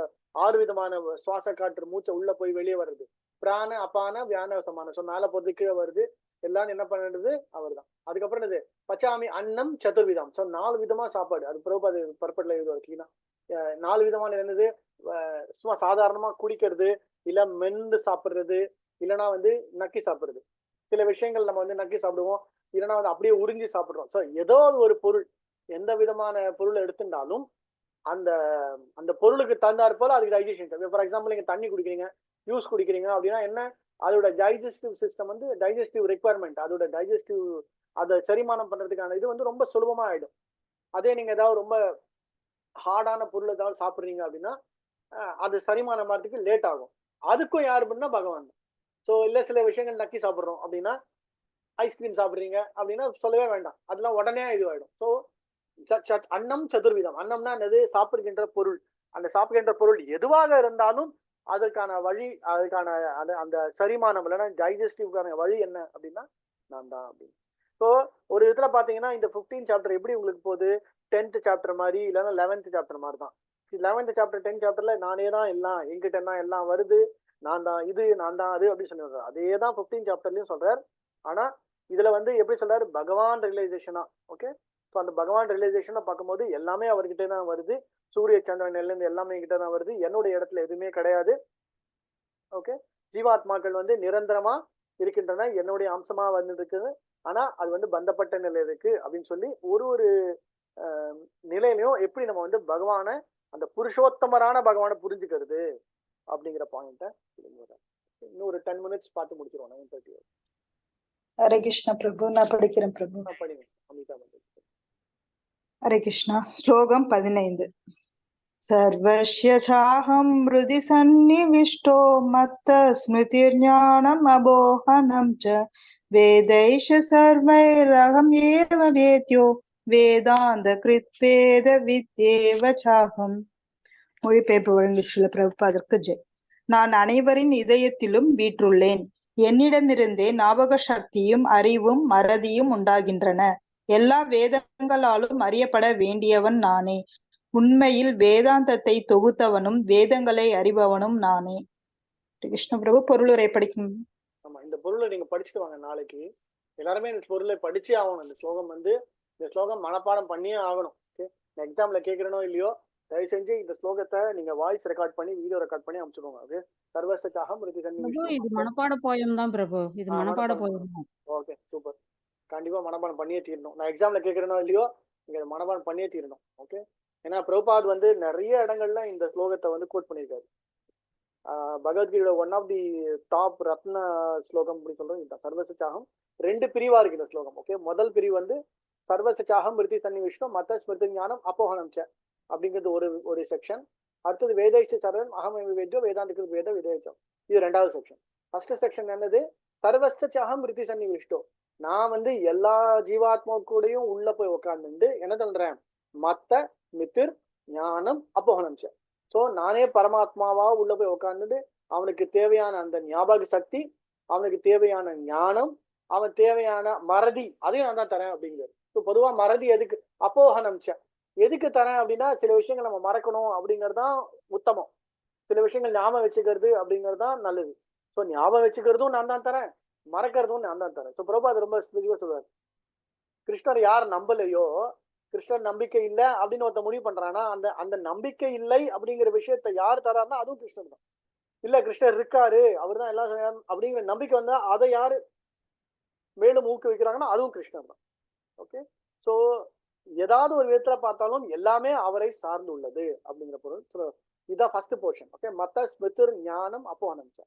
6 விதமான சுவாச காற்று மூச்சை உள்ள போய் வெளியே வருது. பிராண அபான வியான சமான. ஸோ மேல போறது கீழே வருது, எல்லாம் என்ன பண்ணுறது அவர் தான். அதுக்கப்புறம் என்னது, பச்சாமி அன்னம் சதுர்விதம். ஸோ 4 விதமா சாப்பாடு. அது பிரபுபாத் பர்பட்ல எழுதுவார். 4 விதமான என்னது, சும்மா சாதாரணமா குடிக்கிறது, இல்ல மென்று சாப்பிடுறது, இல்லைன்னா வந்து நக்கி சாப்பிடுறது. சில விஷயங்கள் நம்ம வந்து நக்கி சாப்பிடுவோம், இல்லைன்னா வந்து அப்படியே உறிஞ்சி சாப்பிடுறோம். ஸோ ஏதோ ஒரு பொருள், எந்த விதமான பொருளை எடுத்துட்டாலும் அந்த பொருளுக்கு தகுந்தாற் போல அதுக்கு டைஜஷன். ஃபார் எக்ஸாம்பிள் நீங்க தண்ணி குடிக்கிறீங்க, ஜூஸ் குடிக்கிறீங்க அப்படின்னா என்ன, அதோட டைஜஸ்டிவ் சிஸ்டம் வந்து டைஜஸ்டிவ் ரெக்குவயர்மெண்ட், அதோட டைஜஸ்டிவ் அதை செரிமானம் பண்றதுக்கான இது வந்து ரொம்ப சுலபமா ஆயிடும். அதே நீங்க ஏதாவது ரொம்ப ஹார்டான பொருள் ஏதாவது சாப்பிட்றீங்க அப்படின்னா அது செரிமானம் ஆகிறதுக்கு லேட் ஆகும். அதுக்கும் யார் பண்ணா பகவான். ஸோ இல்லை சில விஷயங்கள் நக்கி சாப்பிட்றோம் அப்படின்னா, ஐஸ்கிரீம் சாப்பிட்றீங்க அப்படின்னா சொல்லவே வேண்டாம், அதெல்லாம் உடனே இதுவாயிடும். ஸோ அன்னம் சதுர்விதம். அன்னம்னா என்னது? சாப்பிடுகின்ற பொருள். அந்த சாப்பிடுகின்ற பொருள் எதுவாக இருந்தாலும் அதற்கான வழி, அதுக்கான அந்த செரிமானம் இல்லைன்னா டைஜஸ்டிவ்கான வழி என்ன அப்படின்னா நான் தான் அப்படின்னு. ஸோ ஒரு இதுல பாத்தீங்கன்னா இந்த 15 சாப்டர் எப்படி உங்களுக்கு போகுது? 10th சாப்டர் மாதிரி இல்லைன்னா 11th சாப்டர் மாதிரி தான். 11th சாப்டர் 10th சாப்டர்ல நானே தான் எல்லாம், எங்கிட்ட தான் எல்லாம் வருது, நான் தான் இது, நான் தான் அது அப்படின்னு சொல்லி சொல்றாரு. அதே தான் 15 சாப்டர்லயும் சொல்றாரு. ஆனா இதுல வந்து எப்படி சொல்றாரு? பகவான் ரியலைசேஷனா. ஓகே, ஸோ அந்த பகவான் ரியலைசேஷனை பார்க்கும்போது எல்லாமே அவர்கிட்ட தான் வருது. சூரிய சந்திரன் இருந்து எல்லாமே கிட்ட தான் வருது, என்னுடைய இடத்துல எதுவுமே கிடையாது. ஓகே, ஜீவாத்மாக்கள் வந்து நிரந்தரமா இருக்கின்றன, என்னுடைய அம்சமா வந்து இருக்குது. ஆனா அது வந்து பந்தப்பட்ட நிலை இருக்கு அப்படின்னு சொல்லி ஒரு ஒரு நிலையிலையும் எப்படி நம்ம வந்து பகவானை, அந்த புருஷோத்தமரான பகவானை புரிஞ்சுக்கிறது அப்படிங்கிற பாயிண்ட இன்னொரு 10 minutes பார்த்து முடிச்சிருவோம். 9:30. ஹரே கிருஷ்ணா பிரபு. நான் படிக்கிறேன் பிரபு. படிங்க அமிதா வந்து. ஹரே கிருஷ்ணா. ஸ்லோகம் 15. சர்வஸ்ய சாஹம் ஹ்ருதி சந்நிவிஷ்டோ மத்த ஸ்மிருதிர்ஞானம் அபோஹனம் ச வேதைஷ சர்வைரகம் ஏவ வேத்யோ வேதாந்த கிருத் வேத வித்யேவ சாஹம். மொழிபெயர்ப்பு வழங்கியுள்ள பிரபுபாதற்கு ஜெய். நான் அனைவரின் இதயத்திலும் வீற்றுள்ளேன். என்னிடமிருந்தே ஞாபக சக்தியும் அறிவும் மறதியும் உண்டாகின்றன. எல்லா வேதங்களாலும் அறியப்பட வேண்டியவன் நானே. உண்மையில் வேதாந்தத்தை தொகுத்தவனும் வேதங்களை அறிபவனும் நானே. கிருஷ்ண பிரபு பொருளுரை படிக்கணும். ஆமா, இந்த பொருளை நீங்க படிச்சுட்டு வாங்க. நாளைக்கு எல்லாருமே இந்த பொருளை படிச்சே ஆகணும். இந்த ஸ்லோகம் வந்து இந்த ஸ்லோகம் மனப்பாடம் பண்ணியே ஆகணும். ஓகே, எக்ஸாம்ல கேட்கறனோ இல்லையோ, தயவு செஞ்சு இந்த ஸ்லோகத்தை நீங்க வாய்ஸ் ரெக்கார்ட் பண்ணி வீடியோ ரெக்கார்ட் பண்ணி அனுப்பிச்சிடுவாங்க. அது சர்வசச்சாகம் ரிதி பிரபு இது மனப்பாட போயம் தான் பிரபு. இது மனப்பாட போயம் தான். Okay, super. கண்டிப்பா மனப்பாடம் பண்ணியே தீரணும். நான் எக்ஸாம்ல கேட்கறனோ இல்லையோ, நீங்க மனப்பாடம் பண்ணியே தீரணும். ஓகே, ஏன்னா பிரபுபாத் வந்து நிறைய இடங்கள்ல இந்த ஸ்லோகத்தை வந்து கோட் பண்ணியிருக்காரு. பகவத்கீதையோட ஒன் ஆஃப் தி டாப் ரத்ன ஸ்லோகம் அப்படி சொல்றது இதுதான். சர்வசச்சாகம் 2 பிரிவா இருக்கு இந்த ஸ்லோகம். ஓகே, முதல் பிரிவு வந்து சர்வசச்சாகம் ரிதி சன்னிவிஷ்டம் மத்த ஸ்மிருதி ஞானம் அப்போஹனம் ச அப்படிங்கிறது ஒரு செக்ஷன். அடுத்தது வேதைஷ்ட சரணம் அகம் வேத்யோ வேதாந்திக்கு வேத விதேச்சம், இது 2வது செக்ஷன். ஃபர்ஸ்ட் செக்ஷன் என்னது? சர்வசச்சாகம் ரிதி சன்னிவிஷ்டோ. நான் வந்து எல்லா ஜீவாத்மா கூடயும் உள்ள போய் உட்கார்ந்து என்ன சொல்றேன்? மத்த மித்திர் ஞானம் அப்போஹனம் ச. ஸோ நானே பரமாத்மாவா உள்ள போய் உட்கார்ந்துட்டு அவனுக்கு தேவையான அந்த ஞாபக சக்தி, அவனுக்கு தேவையான ஞானம், அவன் தேவையான மறதி, அதையும் நான் தான் தரேன் அப்படிங்கிறது. ஸோ பொதுவா மறதி எதுக்கு? அப்போஹனம் ச எதுக்கு தரேன் அப்படின்னா, சில விஷயங்கள் நம்ம மறக்கணும் அப்படிங்கிறது தான் உத்தமம். சில விஷயங்கள் ஞாபகம் வச்சுக்கிறது அப்படிங்கிறது தான் நல்லது. ஸோ ஞாபகம் வச்சுக்கிறதும் நான் தான் தரேன், மறக்கிறதும் நான் தான் தரேன். ஸோ பிரபுபாத் ரொம்ப ஸ்பெசிஃபிக்கா சொல்றாரு. கிருஷ்ணர் யார் நம்பலையோ, கிருஷ்ணர் நம்பிக்கை இல்லை அப்படின்னு ஒருத்த முடிவு பண்றானா, அந்த நம்பிக்கை இல்லை அப்படிங்கிற விஷயத்த யார் தராருன்னா அதுவும் கிருஷ்ணர் தான். இல்ல கிருஷ்ணர் இருக்காரு, அவர் தான் எல்லாம் அப்படிங்கிற நம்பிக்கை வந்தா அதை யாரு மேலும் ஊக்குவிக்கிறாங்கன்னா அதுவும் கிருஷ்ணர் தான். ஓகே, ஸோ ஏதாவது ஒரு விதத்துல பார்த்தாலும் எல்லாமே அவரை சார்ந்து உள்ளது அப்படிங்கிற பொருள். இதுதான் ஃபர்ஸ்ட் போர்ஷன். ஓகே, மத்த ஸ்மிருதிர் ஞானம் அப்போஹனம் ச.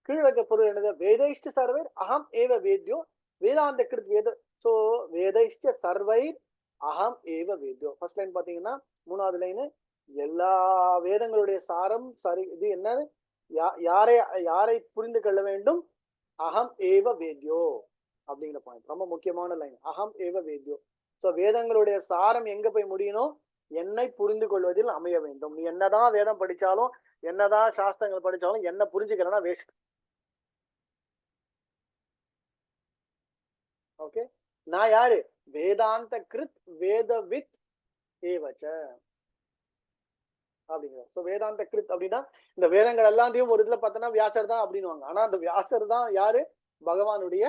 கீழே இருக்க பொருள் என்னது? வேதைஷ்ட சர்வைர் அகம் ஏவ வேத்யோ வேதாந்த கிருத் வேத. ஸோ வேதைஷ்ட சர்வைர் அகம் ஏவ வேத்யோ. ஃபர்ஸ்ட் லைன் பாத்தீங்கன்னா 3வது லைனு எல்லா வேதங்களுடைய சாரம் சரி. இது என்னது? யாரை புரிந்து கொள்ள வேண்டும்? அகம் ஏவ வேத்யோ அப்படிங்கிற பாயிண்ட் ரொம்ப முக்கியமான லைன். அகம் ஏவ வேத்யோ. ஸோ வேதங்களுடைய சாரம் எங்க போய் முடியணும்? என்னை புரிந்து கொள்வதில் அமைய வேண்டும். நீ என்னதான் வேதம் படிச்சாலும், என்னதான் சாஸ்திரங்கள் படிச்சாலும், என்ன புரிஞ்சுக்கிறேன்னா வேஸ்ட். ஓகே, நான் யாரு? வேதாந்த கிருத் வேதவித் ஏவச்ச அப்படிங்கிற. ஸோ வேதாந்த கிருத் அப்படின்னா இந்த வேதங்கள் எல்லாத்தையும் ஒரு இதுல பார்த்தோன்னா வியாசர் தான் அப்படின்னுவாங்க. ஆனா அந்த வியாசர் தான் யாரு? பகவானுடைய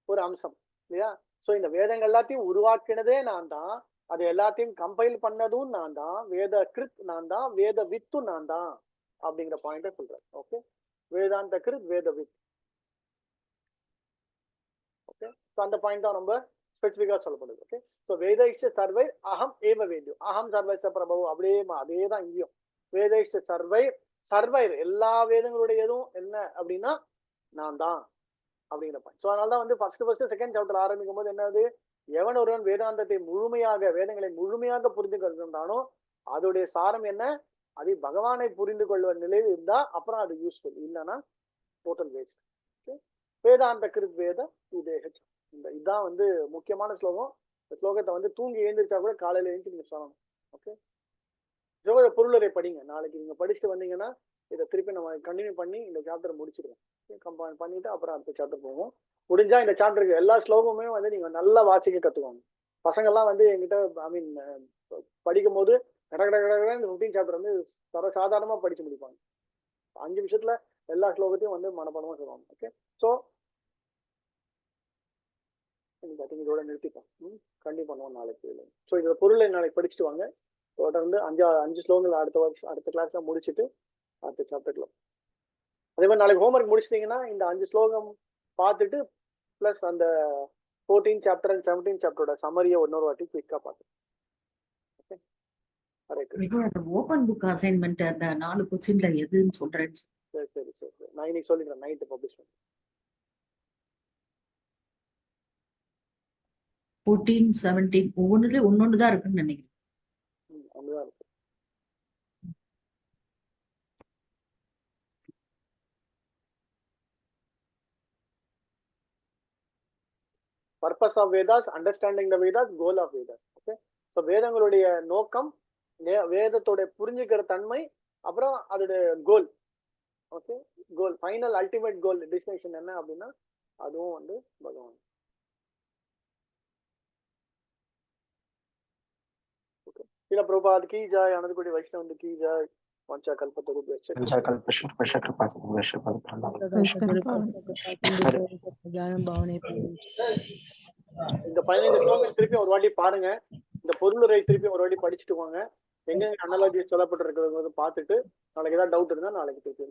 ஒரு அம்சம் இல்லையா? ஸோ இந்த வேதங்கள் எல்லாத்தையும் உருவாக்கினதே நான் தான், அது எல்லாத்தையும் கம்பைல் பண்ணதும் நான் தான், வேத கிருத் நான் தான், வேத வித்து நான் தான் அப்படிங்கிற பாயிண்ட சொல்றேன். ஓகே, வேதாந்த கிருத் வேத வித். ஓகே, ஸோ அந்த பாயிண்ட் தான் ரொம்ப ஸ்பெசிஃபிக்கா சொல்லப்படுது. ஓகே, ஸோ வேதைஷ்ட சர்வை அகம் ஏவ வேத்யோ அகம் சர்வைச பிரபு. அப்படியே அதே தான் இங்கேயும். வேதைஷ்ட சர்வை எல்லா வேதங்களுடைய எதுவும் என்ன அப்படின்னா நான் தான் அப்படிங்கிற பாயிண்ட். ஸோ அதனால தான் வந்து ஃபர்ஸ்ட் செகண்ட் சாப்டர் ஆரம்பிக்கும் போது என்னது, எவன் ஒருவன் வேதாந்தத்தை முழுமையாக வேதங்களை முழுமையாக புரிந்து கொள்கின்றானோ அதோடைய சாரம் என்ன, அதை பகவானை புரிந்து கொள்வ நிலையில் இருந்தா அப்புறம் அது யூஸ்ஃபுல், இல்லைன்னா டோட்டல் வேஸ்ட். வேதாந்த கிருத் வேத இதேஹச், இதுதான் வந்து முக்கியமான ஸ்லோகம். இந்த ஸ்லோகத்தை வந்து தூங்கி எழுந்திரிச்சா கூட காலையில எழுந்து நீங்க சொல்லணும். ஓகே, ஜோக பொருளரை படிங்க. நாளைக்கு நீங்க படிச்சுட்டு வந்தீங்கன்னா இதை திருப்பி நம்ம கண்டினியூ பண்ணி இந்த சாப்டர் முடிச்சிடுவோம். கம்பைன் பண்ணிட்டு அப்புறம் அடுத்த சாப்டர் போவோம். முடிஞ்சா இந்த சாப்டருக்கு எல்லா ஸ்லோகமுமே வந்து நீங்க நல்லா வாசிக்க கத்துக்கோங்க. பசங்கள்லாம் வந்து என்கிட்ட ஐ மீன் படிக்கும் போது இந்த 15 சாப்டர் வந்து சாதாரணமா படிச்சு முடிப்பாங்க. 5 நிமிஷத்துல எல்லா ஸ்லோகத்தையும் வந்து மனப்பாடமா சொல்லுவாங்க. ஓகே, ஸோ இதோட நிறுத்திப்போம். கண்டிப்பா பண்ணுவோம் நாளைக்கு. ஸோ இதோட பொருளை நாளைக்கு படிச்சுட்டு வாங்க. தொடர்ந்து 5 ஸ்லோகங்கள் அடுத்த கிளாஸ்ல முடிச்சுட்டு அடுத்த சாப்டர்ல அதே மாதிரி நாளைக்கு ஹோம்ஒர்க் முடிச்சிட்டீங்கன்னா இந்த 5 ஸ்லோகம் பார்த்துட்டு பிளஸ் அந்த 14 சாப்டர் அண்ட் 17 சாப்டரோட சம்மரியை இன்னொரு வாட்டி குயிக்கா பார்த்து. ஓபன் புக் அசைன்மெண்ட் அந்த 4 கொஸ்டின்ல எதுன்னு சொல்றேன். சரி நான் இன்னைக்கு சொல்லிடுறேன். நைட்டு பப்ளிஷ் பண்ணேன். 14, 17 ஒவ்வொன்றுல ஒன்னொன்னு தான் இருக்குன்னு நினைக்கிறேன். ஒண்ணுதான் இருக்கு. Purpose of Vedas, understanding the Vedas, goal of Vedas. Okay, so வேதங்களுடைய நோக்கம், வேதத்தோட புரிஞ்சுக்கிற தன்மை, அப்புறம் அதோட கோல். ஓகே, கோல் ஃபைனல் அல்டிமேட் கோல் டெஸ்டினேஷன் என்ன அப்படின்னா அதுவும் வந்து பகவான். ஓகே, சில பிரபாத் கி ஜாய், அனந்தகுடி வைஷ்ணவ் கி ஜாய், வஞ்சா கல்பத்தருபேட்ச இந்த 15 ஸ்லோகம் திருப்பி ஒரு வாட்டி பாருங்க. இந்த பொருளுரை திருப்பி ஒரு வாட்டி படிச்சுட்டு வாங்க. எங்க அனாலஜி சொல்லப்பட்டிருக்கிறது பார்த்துட்டு நாளைக்கு ஏதாவது டவுட் இருந்தா நாளைக்கு திருப்பி